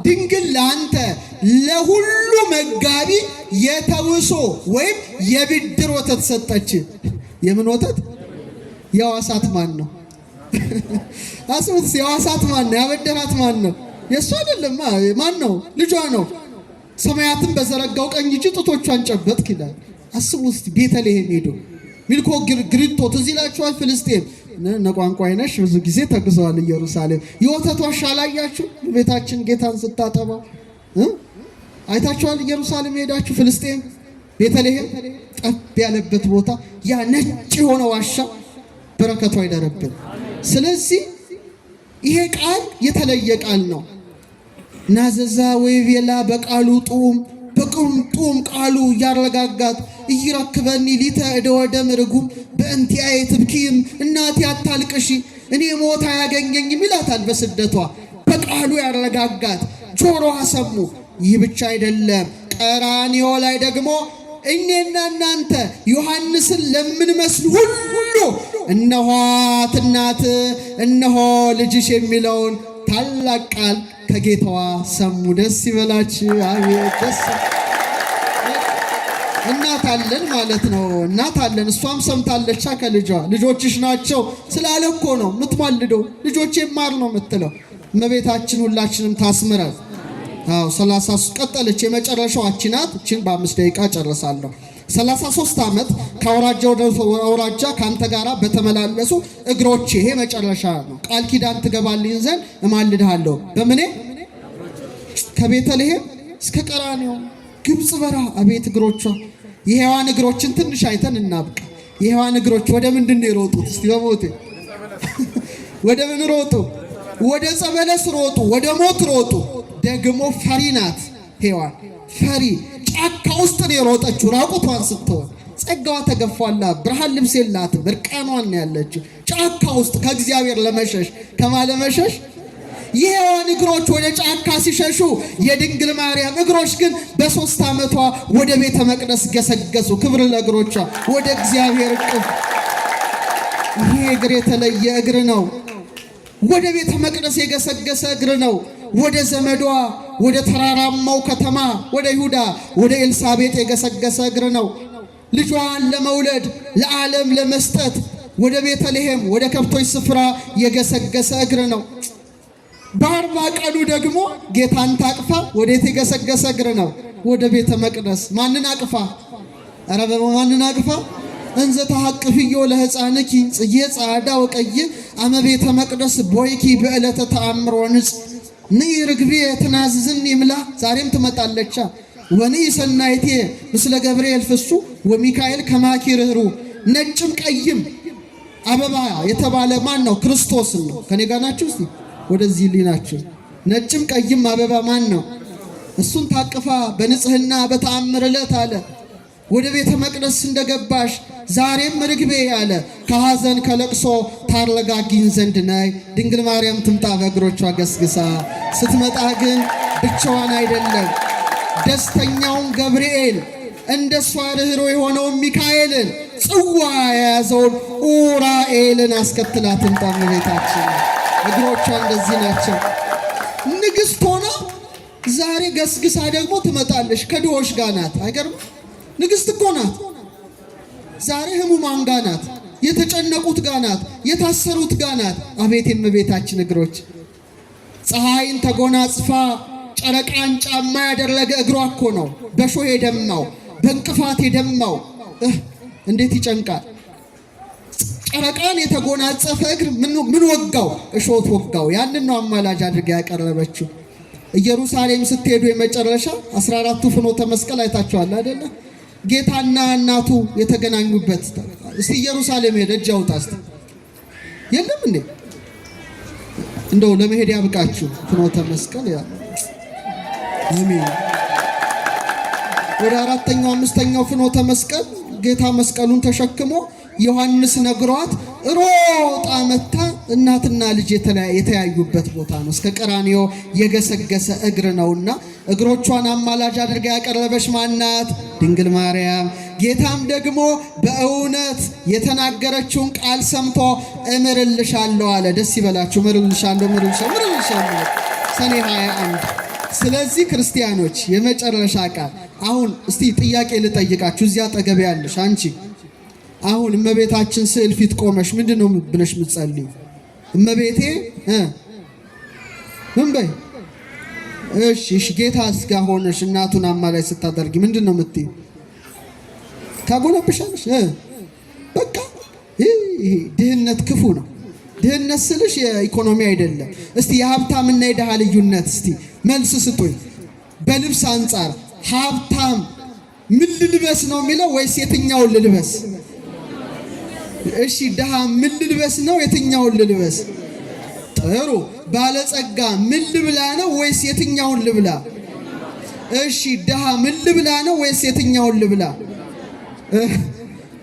ድንግል ለአንተ ለሁሉ መጋቢ የተውሶ ወይም የብድር ወተት ሰጠች። የምን ወተት? የዋሳት ማን ነው? አስቡት። የዋሳት ማን ነው? ያበደራት ማን ነው? የእሱ አይደለም። ማን ነው? ልጇ ነው። ሰማያትን በዘረጋው ቀኝ እጅ ጡቶቿን ጨበጥክ ይላል። አስቡት። ቤተልሔም ሄዶ ሚልኮ ግሪቶ ትዝ ይላችኋል። ፍልስጤም ነቋንቋይነሽ ብዙ ጊዜ ተግዘዋል። ኢየሩሳሌም የወተት ዋሻ አላያችሁ? ቤታችን ጌታን ስታጠባ አይታችኋል? ኢየሩሳሌም ሄዳችሁ ፍልስጤም ቤተልሔም ጠብ ያለበት ቦታ ያ ነጭ የሆነ ዋሻ በረከቱ አይደረብን። ስለዚህ ይሄ ቃል የተለየ ቃል ነው። ናዘዛ ወይቤላ በቃሉ ጡም በቁምጡም ቃሉ ያረጋጋት ይረክበኒ ሊተ እደወደ ምርጉም በእንቲአይ ትብኪም እናቴ አታልቅሺ እኔ ሞት አያገኘኝም ይላታል በስደቷ። በቃሉ ያረጋጋት ጆሮዋ ሰሙ። ይህ ብቻ አይደለም፣ ቀራንዮ ላይ ደግሞ እኔና እናንተ ዮሐንስን ለምንመስል ሁሉ እነሆት እናት እነሆ ልጅሽ የሚለውን ታላቅ ቃል ከጌታዋ ሰሙ። ደስ ይበላችሁ። አቤት ደስ እናት አለን ማለት ነው። እናት አለን። እሷም ሰምታለች ከልጇ ልጆችሽ ናቸው ስላለ እኮ ነው የምትማልደው። ልጆቼ ማር ነው የምትለው እመቤታችን። ሁላችንም ታስምረን። 33 ቀጠለች። የመጨረሻው አቺ ናት። እቺን በ5 ደቂቃ ጨርሳለሁ። 33 ዓመት ከአውራጃ ወደ አውራጃ ካንተ ጋራ በተመላለሱ እግሮቼ። ይሄ መጨረሻ ነው። ቃል ኪዳን ትገባልኝ ዘንድ እማልድሃለሁ። በምኔ? ከቤተልሔም እስከ ቀራንዮ ግብጽ በረሃ። አቤት እግሮቿ! የሔዋን እግሮችን ትንሽ አይተን እናብቃ። የሔዋን እግሮች ወደ ምንድን ነው የሮጡት? እስቲ በሞቴ ወደ ምን ሮጡ? ወደ ጸበለስ ሮጡ፣ ወደ ሞት ሮጡ። ደግሞ ፈሪ ናት ሔዋን። ፈሪ ጫካ ውስጥ ነው የሮጠችው ራቁቷን ስትሆን። ጸጋዋ ተገፏላ። ብርሃን ልብስ የላትም፣ እርቃኗን ነው ያለችው ጫካ ውስጥ ከእግዚአብሔር ለመሸሽ። ከማለመሸሽ የሔዋን እግሮች ወደ ጫካ ሲሸሹ፣ የድንግል ማርያም እግሮች ግን በ3 ዓመቷ ወደ ቤተ መቅደስ ገሰገሱ። ክብር ለእግሮቿ፣ ወደ እግዚአብሔር እቅፍ። ይሄ እግር የተለየ እግር ነው። ወደ ቤተ መቅደስ የገሰገሰ እግር ነው። ወደ ዘመዷ ወደ ተራራማው ከተማ ወደ ይሁዳ ወደ ኤልሳቤጥ የገሰገሰ እግር ነው። ልጇን ለመውለድ ለዓለም ለመስጠት ወደ ቤተልሔም ወደ ከብቶች ስፍራ የገሰገሰ እግር ነው። በ40 ቀኑ ደግሞ ጌታን ታቅፋ ወዴት የገሰገሰ እግር ነው? ወደ ቤተ መቅደስ። ማንን አቅፋ? ኧረ በማንን አቅፋ? እንዘ ተሐቅፍዮ ለሕፃንኪ ጽጌ ጻዕዳ ወቀይ አመ ቤተ መቅደስ ቦይኪ በዕለተ ተአምር ወንጽ ንኢ ርግቤ ትናዝዝኒ ይምላ። ዛሬም ትመጣለቻ። ወንኢ ሰናይቴ ምስለ ገብርኤል ፍሱ ወሚካኤል ከማኪ ርህሩ። ነጭም ቀይም አበባ የተባለ ማን ነው? ክርስቶስ ነው። ከኔ ጋር ናችሁ? እስቲ ወደዚህ ሊናችሁ። ነጭም ቀይም አበባ ማን ነው? እሱን ታቅፋ በንጽህና በተአምር ዕለት አለ ወደ ቤተ መቅደስ እንደገባሽ ዛሬም ርግቤ አለ ከሐዘን ከለቅሶ ታረጋጊኝ ዘንድ ነይ። ድንግል ማርያም ትምጣ በእግሮቿ ገስግሳ። ስትመጣ ግን ብቻዋን አይደለም። ደስተኛውን ገብርኤል እንደሷ ርኅሮ የሆነውን ሚካኤልን ጽዋ የያዘውን ኡራኤልን አስከትላ ትምጣ። እመቤታችን እግሮቿ እንደዚህ ናቸው። ንግሥት ሆና ዛሬ ገስግሳ ደግሞ ትመጣለች። ከድሆች ጋር ናት። አይገርም? ንግስት እኮ ናት። ዛሬ ህሙማን ጋር ናት። የተጨነቁት ጋር ናት። የታሰሩት ጋር ናት። አቤት የእመቤታችን እግሮች! ፀሐይን ተጎናጽፋ ጨረቃን ጫማ ያደረገ እግሯ እኮ ነው በሾህ የደማው በእንቅፋት የደማው። እንዴት ይጨንቃል! ጨረቃን የተጎናጸፈ እግር ምን ወጋው? እሾህ ወጋው። ያንን ነው አማላጅ አድርጋ ያቀረበችው። ኢየሩሳሌም ስትሄዱ የመጨረሻ 14ቱ ፍኖተ መስቀል አይታችኋል አይደለ? ጌታና እናቱ የተገናኙበት። እስቲ ኢየሩሳሌም ሄደ እጅ አውጣ እስቲ። የለም እንዴ? እንደው ለመሄድ ያብቃችሁ ፍኖተ መስቀል ያ አሜን። ወደ 4ኛው 5ኛው ፍኖተ መስቀል ጌታ መስቀሉን ተሸክሞ ዮሐንስ ነግሯት ሮጣ መታ እናትና ልጅ የተያዩበት ቦታ ነው። እስከ ቀራንዮ የገሰገሰ እግር ነውና እግሮቿን አማላጅ አድርጋ ያቀረበች ማናት? ድንግል ማርያም። ጌታም ደግሞ በእውነት የተናገረችውን ቃል ሰምቶ እምርልሻለሁ አለ። ደስ ይበላችሁ። እምርልሻለሁ ሰኔ 21። ስለዚህ ክርስቲያኖች የመጨረሻ ቃል አሁን እስቲ ጥያቄ ልጠይቃችሁ። እዚያ አጠገብ ያለሽ አንቺ አሁን እመቤታችን ስዕል ፊት ቆመሽ ምንድነው ብለሽ ምትጸልይ? እመቤቴ ምን በይ? እሺ ጌታስ ጋር ሆነሽ እናቱን አማላይ ስታደርጊ ምንድነው የምትይ? ታጎነብሻለሽ። በቃ ይሄ ድህነት ክፉ ነው። ድህነት ስልሽ የኢኮኖሚ አይደለም። እስቲ የሀብታምና የድሃ ልዩነት እስቲ መልስ ስጡኝ። በልብስ አንጻር ሀብታም ምን ልልበስ ነው የሚለው ወይስ የትኛውን ልልበስ? እሺ ድሃ ምን ልልበስ ነው? የትኛውን ልልበስ? ጥሩ። ባለጸጋ ምን ልብላ ነው ወይስ የትኛውን ልብላ? እሺ ድሃ ምን ልብላ ነው ወይስ የትኛውን ልብላ?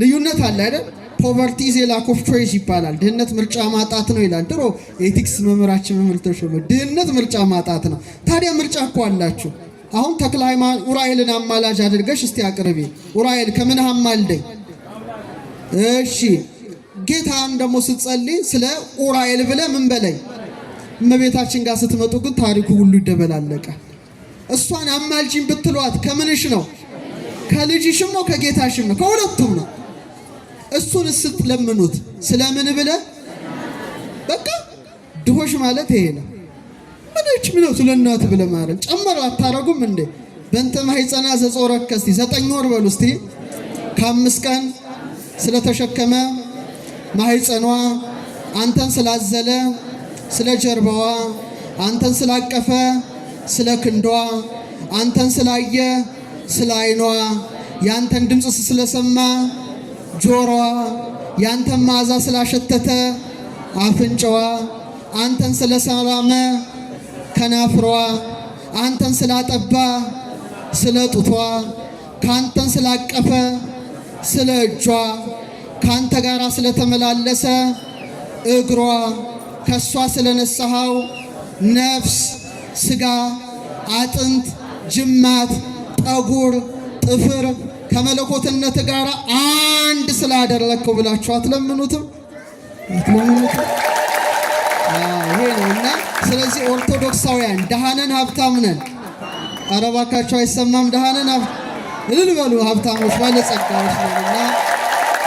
ልዩነት አለ አይደል? ፖቨርቲ ኢዝ ኤ ላክ ኦፍ ቾይስ ይባላል። ድህነት ምርጫ ማጣት ነው ይላል ድሮ ኤቲክስ መምህራችን መምህር ተሾመ። ድህነት ምርጫ ማጣት ነው። ታዲያ ምርጫ እኮ አላችሁ። አሁን ተክለ ሃይማኖት ኡራኤልን አማላጅ አድርገሽ እስቲ አቅርቢ። ኡራኤል ከምን አማልደኝ? እሺ ጌታን ደግሞ ስትጸልይ ስለ ኡራኤል ብለህ ምን በለኝ? እመቤታችን ጋር ስትመጡ ግን ታሪኩ ሁሉ ይደበላለቃል። እሷን አማልጂን ብትሏት ከምንሽ ነው? ከልጅሽም ነው ከጌታሽም ነው? ከሁለቱም ነው። እሱን ስትለምኑት ስለምን ብለህ በቃ ድሆሽ ማለት ይሄ ነው። ምን ነው ስለ እናት ብለህ ማለት ጨመር አታረጉም እንዴ? በእንተ ማኅፀና ዘጾረከ እስቲ 9 ወር በሉ እስቲ። ከ5 ቀን ስለተሸከመ ማኅፀኗ አንተን ስላዘለ ስለ ጀርባዋ አንተን ስላቀፈ ስለ ክንዷ አንተን ስላየ ስለ ዓይኗ ያንተን ድምፅ ስለሰማ ጆሮዋ ያንተን መዓዛ ስላሸተተ አፍንጫዋ አንተን ስለሰላመ ከናፍሯ አንተን ስላጠባ ስለ ጡቷ ካንተን ስላቀፈ ስለ እጇ ካንተ ጋር ስለተመላለሰ እግሯ ከሷ ስለነሳሃው ነፍስ ስጋ አጥንት ጅማት ጠጉር ጥፍር ከመለኮትነት ጋር አንድ ስላደረከው ብላችሁ አትለምኑትም? ይሄ ነውና ስለዚህ ኦርቶዶክሳውያን ደሃነን ሀብታም ነን። ኧረ እባካችሁ አይሰማም? ደሃነን እልል በሉ። ሀብታሞች ባለጸጋዎች ነንና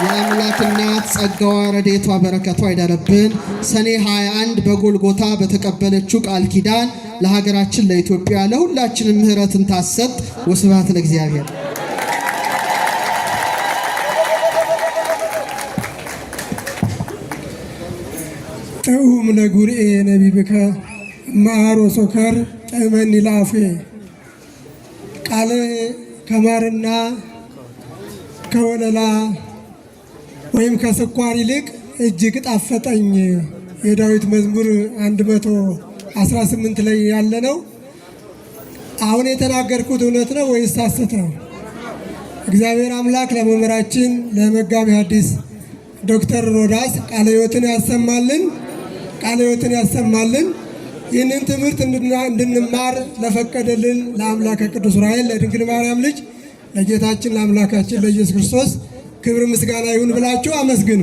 የአምላክ እናት ጸጋዋ ረድኤቷ በረከቷ ይደረብን። ሰኔ 21 በጎልጎታ በተቀበለችው ቃል ኪዳን ለሀገራችን ለኢትዮጵያ ለሁላችንም ምሕረትን ታሰጥ። ወስብሐት ለእግዚአብሔር። ጥዑም ለጉርኤ ነቢብከ ማሮ ሶከር ጠመኒ ላፌ ቃል ከማርና ከወለላ ወይም ከስኳር ይልቅ እጅግ ጣፈጠኝ። የዳዊት መዝሙር 118 ላይ ያለ ነው። አሁን የተናገርኩት እውነት ነው ወይስ ሐሰት ነው? እግዚአብሔር አምላክ ለመምህራችን ለመጋቢ ሐዲስ ዶክተር ሮዳስ ቃለ ሕይወትን ያሰማልን፣ ቃለ ሕይወትን ያሰማልን። ይህንን ትምህርት እንድንማር ለፈቀደልን ለአምላከ ቅዱስ ዑራኤል ለድንግል ማርያም ልጅ ለጌታችን ለአምላካችን ለኢየሱስ ክርስቶስ ክብር ምስጋና ይሁን ብላችሁ አመስግኑ።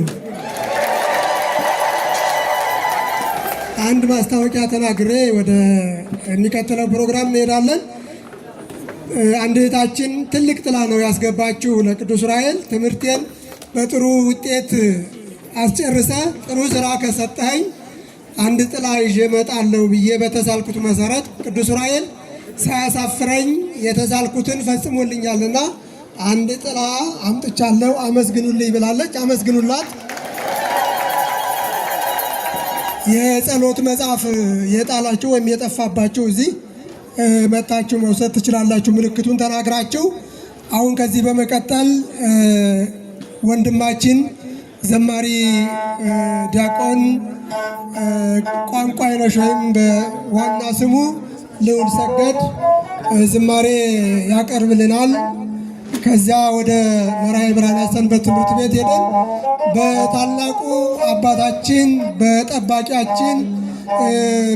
አንድ ማስታወቂያ ተናግሬ ወደ የሚቀጥለው ፕሮግራም እንሄዳለን። አንድ እህታችን ትልቅ ጥላ ነው ያስገባችው ለቅዱስ ዑራኤል። ትምህርቴን በጥሩ ውጤት አስጨርሰ ጥሩ ስራ ከሰጠኸኝ አንድ ጥላ ይዤ እመጣለሁ ብዬ በተሳልኩት መሰረት ቅዱስ ዑራኤል ሳያሳፍረኝ የተሳልኩትን ፈጽሞልኛልና አንድ ጥላ አምጥቻለሁ አመስግኑልኝ ብላለች። አመስግኑላት። የጸሎት መጽሐፍ የጣላችሁ ወይም የጠፋባችሁ እዚህ መጣችሁ መውሰድ ትችላላችሁ፣ ምልክቱን ተናግራችሁ። አሁን ከዚህ በመቀጠል ወንድማችን ዘማሪ ዲያቆን ቋንቋ አይነሽ ወይም በዋና ስሙ ልዑል ሰገድ ዝማሬ ያቀርብልናል። ከዚያ ወደ መርሐ ብርሃን ሰንበት ትምህርት ቤት ሄደን በታላቁ አባታችን በጠባቂያችን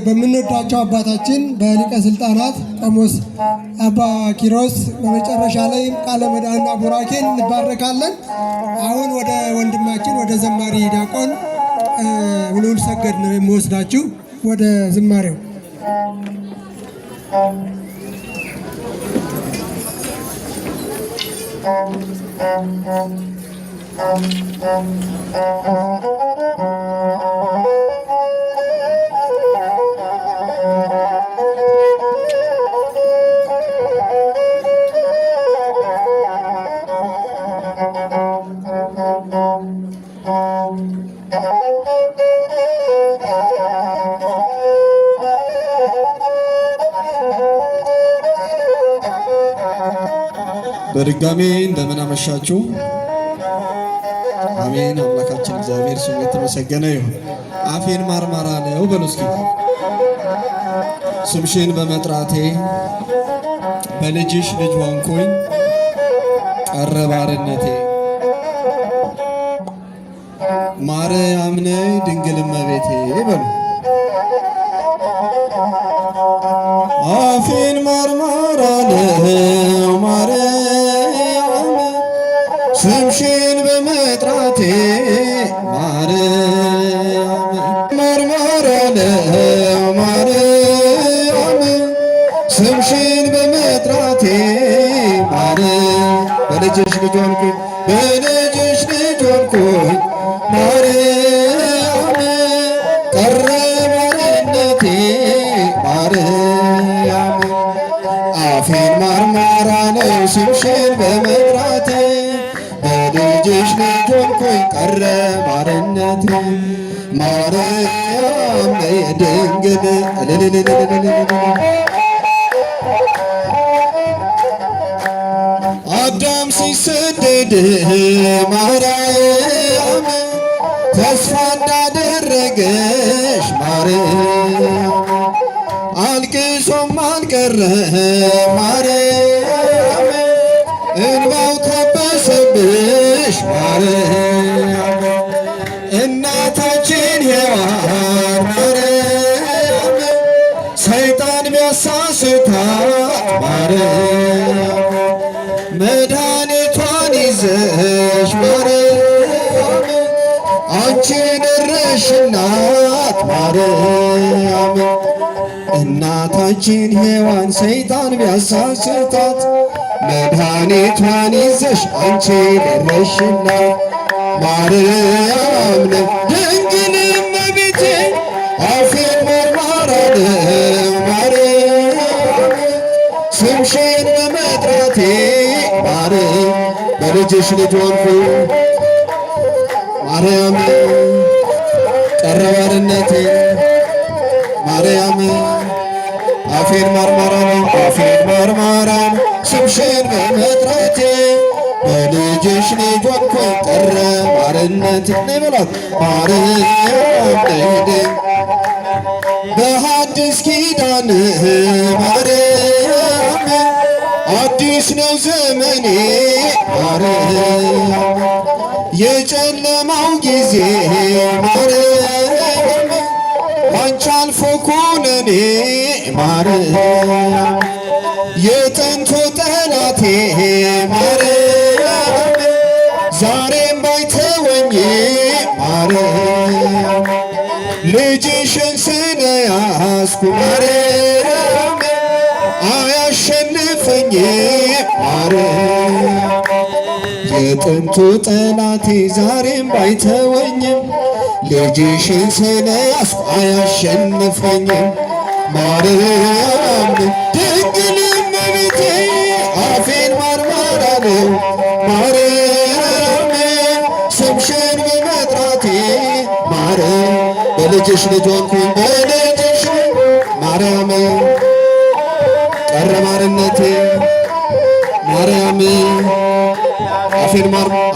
በምንወዳቸው አባታችን በሊቀ ስልጣናት ቆሞስ አባ ኪሮስ በመጨረሻ ላይ ቃለ ምዕዳንና ቡራኬን እንባረካለን። አሁን ወደ ወንድማችን ወደ ዘማሪ ዲያቆን ልዑል ሰገድ ነው የሚወስዳችሁ ወደ ዝማሬው። በድጋሜ እንደምን አመሻችሁ። አሜን። አምላካችን እግዚአብሔር ስሙ የተመሰገነ ይሁን። አፌን ማርማራ ነው በሉ እስኪ። ስምሽን በመጥራቴ በልጅሽ ልጅ ሆንኩኝ ቀረ ባርነቴ። ማርያም ነይ ድንግል እመቤቴ በሉ። አፌን ማርማራ ነው ማርያም ስምሽን በመጥራቴ ማርያም ማርማራ ነው ማርያም ስምሽን በመጥራቴ ማርያም በልጅሽ ልጅ ሆንኩኝ በልጅሽ ልጅ ሆንኩኝ ማርያም ቀረ ባርነቴ ማርያም አፌን ማርማራ ነው ስምሽን በመጥራቴ በልጅሽ ልጅ ሆንኩኝ ቀረ ባርነቴ ማርያም ነይ ድንግል አዳም ሲሰደድ ማርያም ተስፋ እንዳደረገሽ ማርያም አልቅሶም አልቀረ ማርያም እንባው ታበሰብሽ ማርያም እናታችን ሔዋን ማርያም ሰይጣን ቢያሳስታት ማርያም መድኃኒቷን ይዘሽ ማርያም አንቺ ደረሽናት ማርያም እናታችን ሔዋን ሰይጣን ቢያሳስታት መድኃኒቷን ይዘሽ አንቺ ደረሽናት ማርያም ነይ ድንግል እመቤቴ አፌን ማርማራ ነው ማርያም ስምሽን በመጥራቴ ማርያም በልጅሽ ልጅ ሆንኩኝ ማርያም ቀረ ባርነቴ ማርያም አፌን ማርማራ ነው አፌን ማርማራ ነው ስምሽን በመጥራቴ በልጅሽ ልጅ ሆንኩኝ ቀረ ባርነቴ ነይ በሏት ማርያም ነይ በሐዲስ ኪዳን ማርያም አዲስ ነው ዘመኔ ማርያም የጨለማው ጊዜ ማርያም አንቺ አልፎ ኩነኔ ማርያም የጥንቱ ጠላቴ ማርያም ዛሬም ባይተወኝ ማርያም ልጅሽን ስለ ያስኩ ማርያም አያሸንፈኝም ማርያም የጥንቱ ጠላቴ ዛሬም ባይተወኝም ልጅሽን ስለያዝኩ አያሸንፈኝም ማርያም ድንግል እመቤቴ አፌን ማርማር አለው ማርያም ስምሽን በመጥራቴ ማርያም በልጅሽ ልጅ ሆንኩኝ በልጅሽ ማርያም ቀረ ባርነቴ ማርያም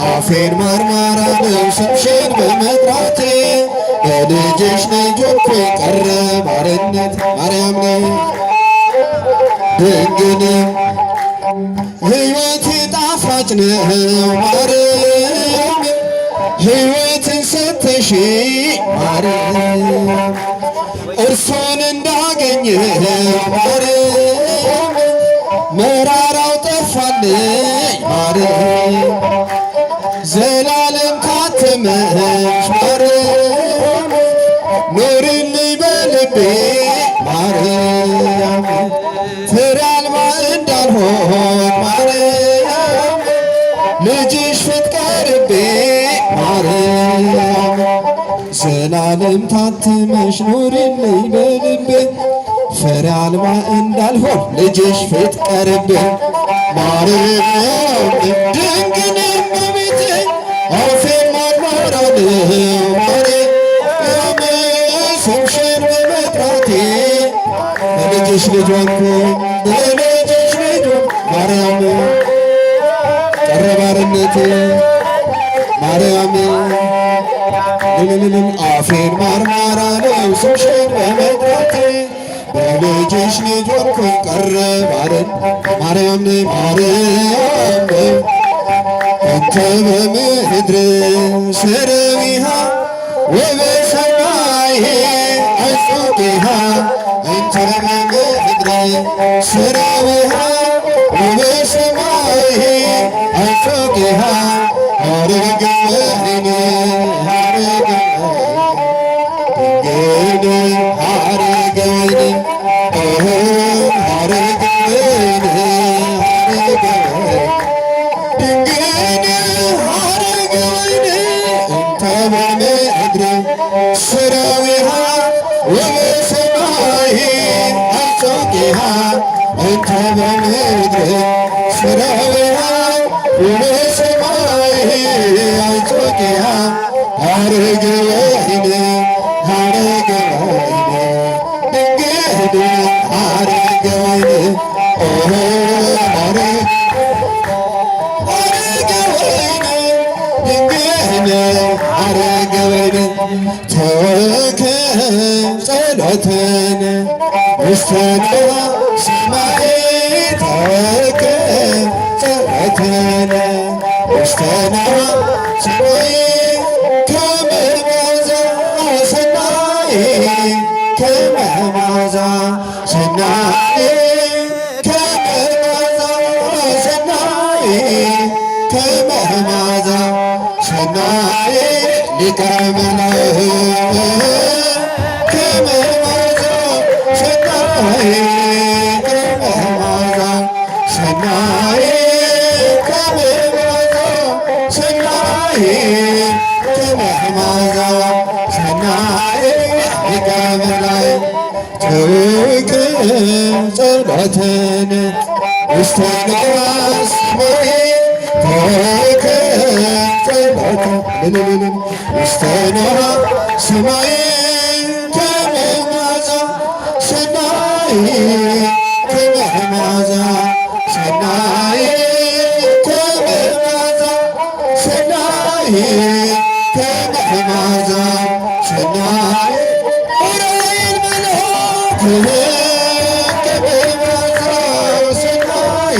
አፌን ማርማር አለው ስምሽን በመጥራቴ በልጅሽ ልጅ ሆንኩኝ ቀረ ባርነት ማርያም ድንግል ሕይወቴ ጣፋጭ ነው ማርያም ሕይወትን ሰተሽ ማርያም እርሱን እንዳገኘው ማርያም መራራው ጠፋልኝ ማርያም ዘላለም ካተመሽ ማርያም ኑሪልኝ በልቤ ማርያም ፍሬ አልባ እንዳልሆን ማርያም ልጅሽ ፍትቀርቤ ማርያም ዘላለም ታትመሽ ኑሪልኝ በልቤ ፍሬ አልባ እንዳልሆን ልጅሽ ፍትቀርቤ ማርያም ድንግል እመቤቴ አፌን ማርማር አለው ማርያም ስምሽን በመጥራቴ በልጅሽ ልጅ ሆንኩኝ በልጅሽ ልጅ ማርያም ቀረ ባርነቴ ማርያም አፌን ማርማር አለው ስምሽን በመጥራቴ በልጅሽ ልጅ ሆንኩኝ ቀረ ባርነት ማርያም ማርያም እንተ በምድር ስርዊሃ ወበሰማይ አጽቂሃ እንተ በምድር ስርዊሃ ወበሰማይ አጽቂሃ ሀረገ ወይኔ ሀረገ ድንግል ሀረገ ወይኔ ሀረገ ወይኔ ሀረገ ድንግል ሀረገ ወይኔ እንተ በምድር ስራዊሃ ወበሰማይ አጽቂሃ እንተ በምድር ስራዊሃ ወበሰማይ አጽቂሃ ሀረገ ወይኔ ሀረገ ወይኔ ድንግል ሀረገ ወይኔ ሀረገ ወይኔ ተወከ ጸሎተነ ውስተ ሰማይ ተወከ ጸሎተነ ውስተ ሰማይ ከመ መዓዛ ሰናይ ከመ መዓዛ ሰናይ ከመ መዓዛ ሰናይ ከመ መዓዛ ሰናይ ሊቀ መላእክት ከመ መዓዛ ሰናይ ከመ መዓዛ ሰናይ ከመ መዓዛ ሰናይ ከመ መዓዛ ሰናይ ሊቀ መላእክት ተውክ ጸሎተነ ውስተ ሰማይ ተውክ ጸሎተነ ውስተ ሰማይ ከመ መዓዛ ሰናይ ከመ መዓዛ ሰናይ ከመ መዓዛ ሰናይ ከመ መዓዛ ሰናይ ዑራኤል መልአክ ከመ መዓዛ ሰናይ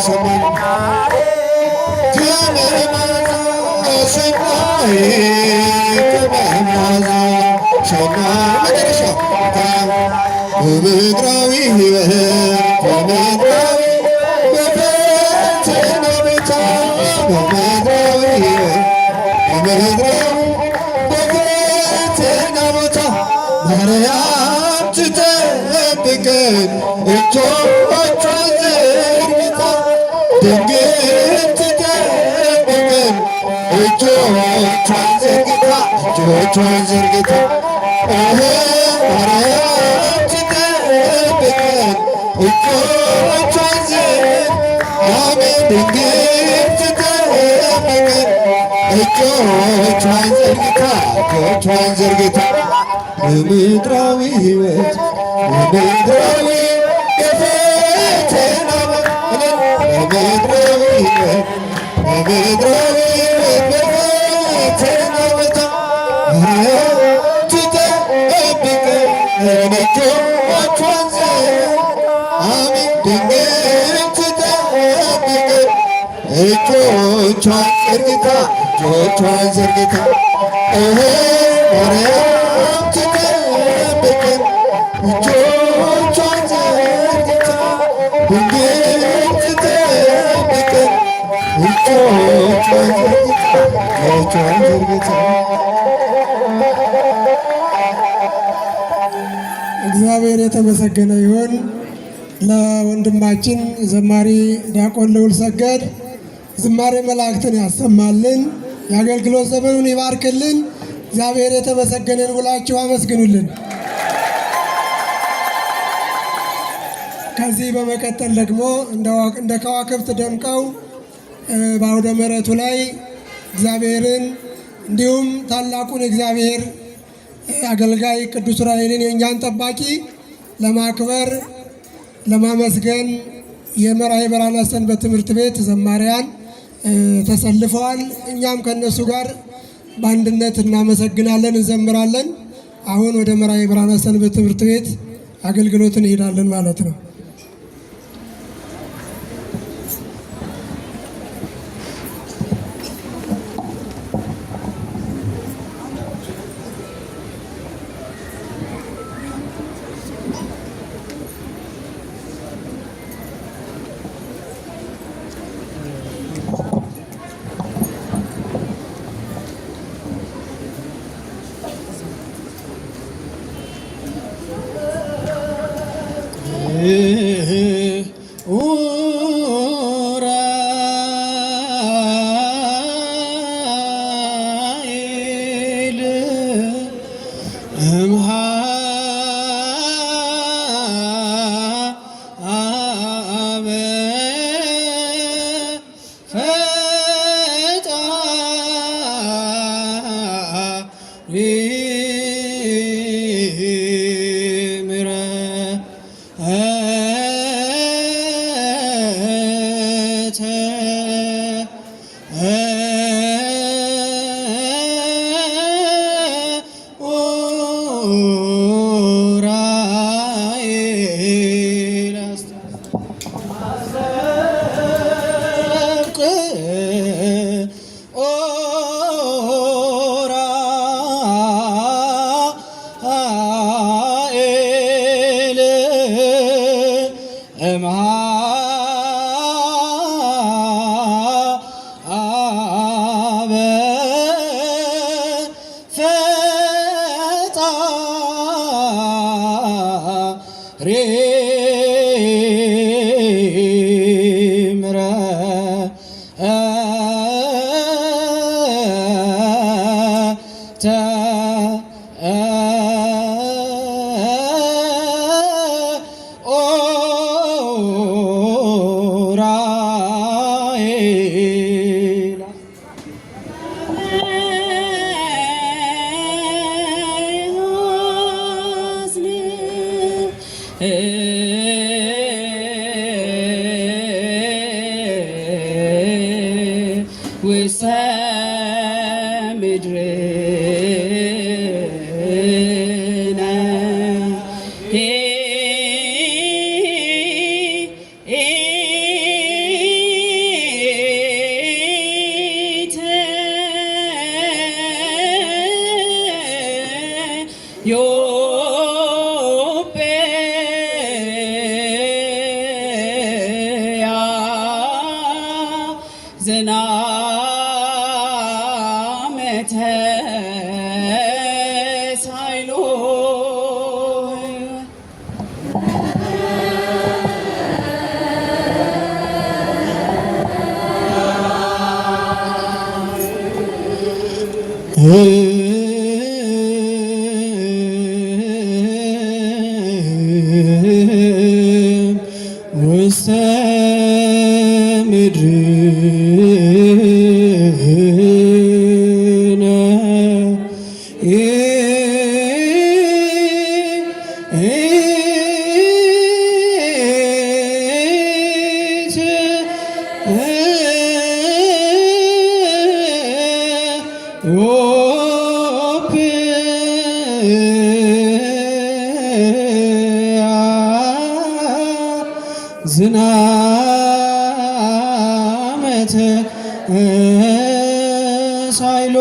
ሰማይ ከመ መዓዛ ሰናይ ከመ መዓዛ ሰናይ መጨረሻ በምድራዊ ሕይወት በምድራዊ በፈተና ቦታ በምድራዊ ሕይወት በምድራዊ በፈተና ቦታ እጆቿን ዘርግታ ድንግል ትጠብቀን እጆቿን ዘርግታ ማርያም ትጠብቀን እጆቿን አሜን ድንግል ትጠብቀን እጆቿን ዘርግታ በምድራዊ ሕይወት በምድራዊ የፈተና በምድራዊ ሕይወት በፈተና ቦታ ማርያም ትጠብቀን እጆቿን አሜን ድንግል ትጠብቀን እጆቿን ዘርግታ ማርያም ትጠብቀን እጆቿን ዘርግታ ድንግል ትጠብቀን እጆቿን ዘርግታ እግዚአብሔር የተመሰገነ ይሁን። ለወንድማችን ዘማሪ ዲያቆን ልዑል ሰገድ ዝማሬ መላእክትን ያሰማልን፣ የአገልግሎት ዘመኑን ይባርክልን። እግዚአብሔር የተመሰገነን ብላችሁ አመስግኑልን። ከዚህ በመቀጠል ደግሞ እንደ ከዋክብት ደምቀው በአውደ ምሕረቱ ላይ እግዚአብሔርን እንዲሁም ታላቁን እግዚአብሔር አገልጋይ ቅዱስ ዑራኤልን የእኛን ጠባቂ ለማክበር ለማመስገን የመርሐ ብርሃን ሰንበት ትምህርት ቤት ዘማሪያን ተሰልፈዋል። እኛም ከነሱ ጋር በአንድነት እናመሰግናለን፣ እንዘምራለን። አሁን ወደ መርሐ ብርሃን ሰንበት ትምህርት ቤት አገልግሎት እንሄዳለን ማለት ነው። ውስተ ምድርነ ዝናመተ ሳይሎ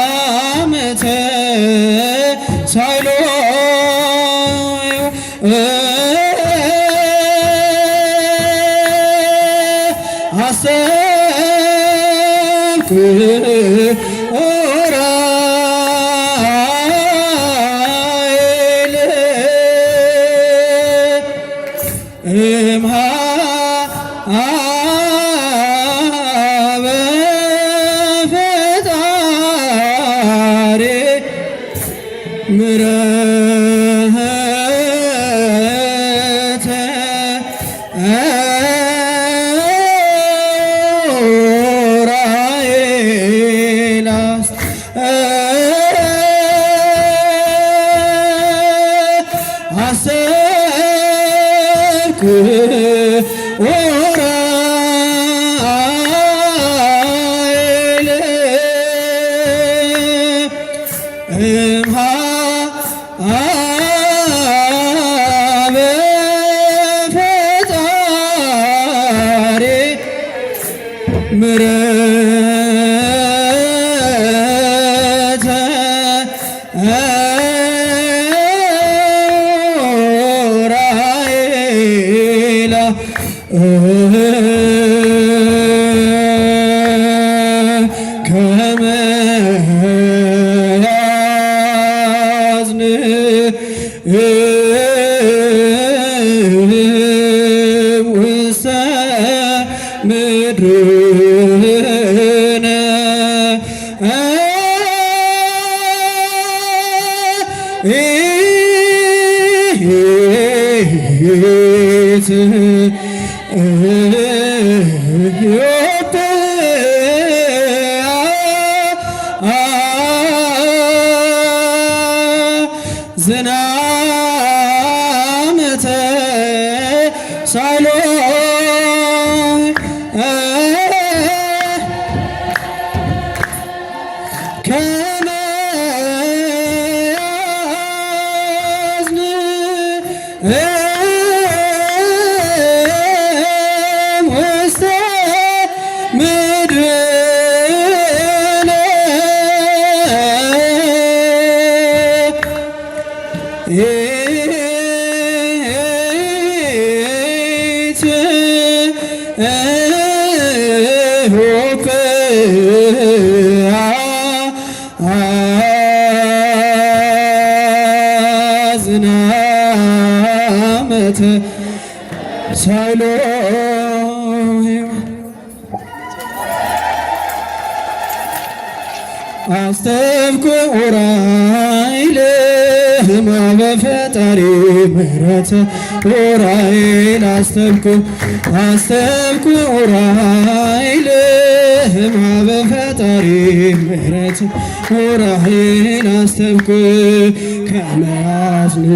ዝናመተ ሳይሎ አሰብኩ ኡራኤል ምሕረተ ኡራኤል አሰብኩ ኡራኤል ምሕረተ ኡራኤል ከመ ያዝን ውስተ ምድርነ ዝናመተ ሳይሎ ከመ ያዝን ውስተ ምድርነ ዝናመተ ሳይሎ አስተብኩ ኡራኤል ሕማመ ፈጣሪ ምሕረተ ኡራኤል አስተብኩ ኡራኤል ሕማመ ፈጣሪ ምሕረተ ኡራኤል አስተብኩ ከመ ያዝን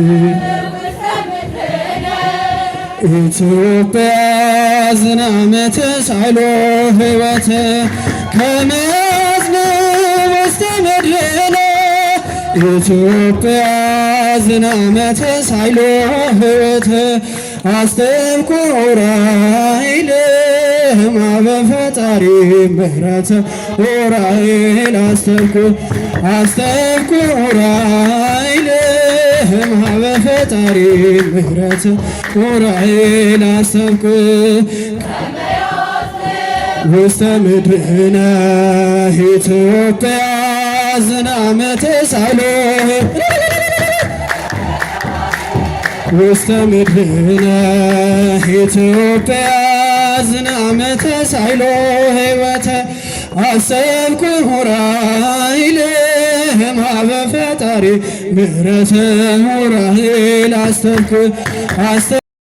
ኢትዮጵያ ዝናመተ ሳይሎ ሕይወተ ከመ ያዝን ውስተ ምድርነ ኢትዮጵያ ዝናመተ ሳይሎ ሕይወተ አስተብኩ ኡራኤል ሕማመ ፈጣሪ ምሕረተ ኡራኤል አስተብኩ ኡራኤል ሕማመ ፈጣሪ ምሕረተ ኡራኤል አስተብኩ ውስተ ምድርነ ኢትዮጵያ ዝናመተ ሳይሎ ውስተ ምድርነ ኢትዮጵያ ዝናመተ ሳይሎ ሕይወተ አሰብኩ ኡራኤል ሕማመ ፈጣሪ ዛሬ ምሕረተ ዑራኤል አስተብክ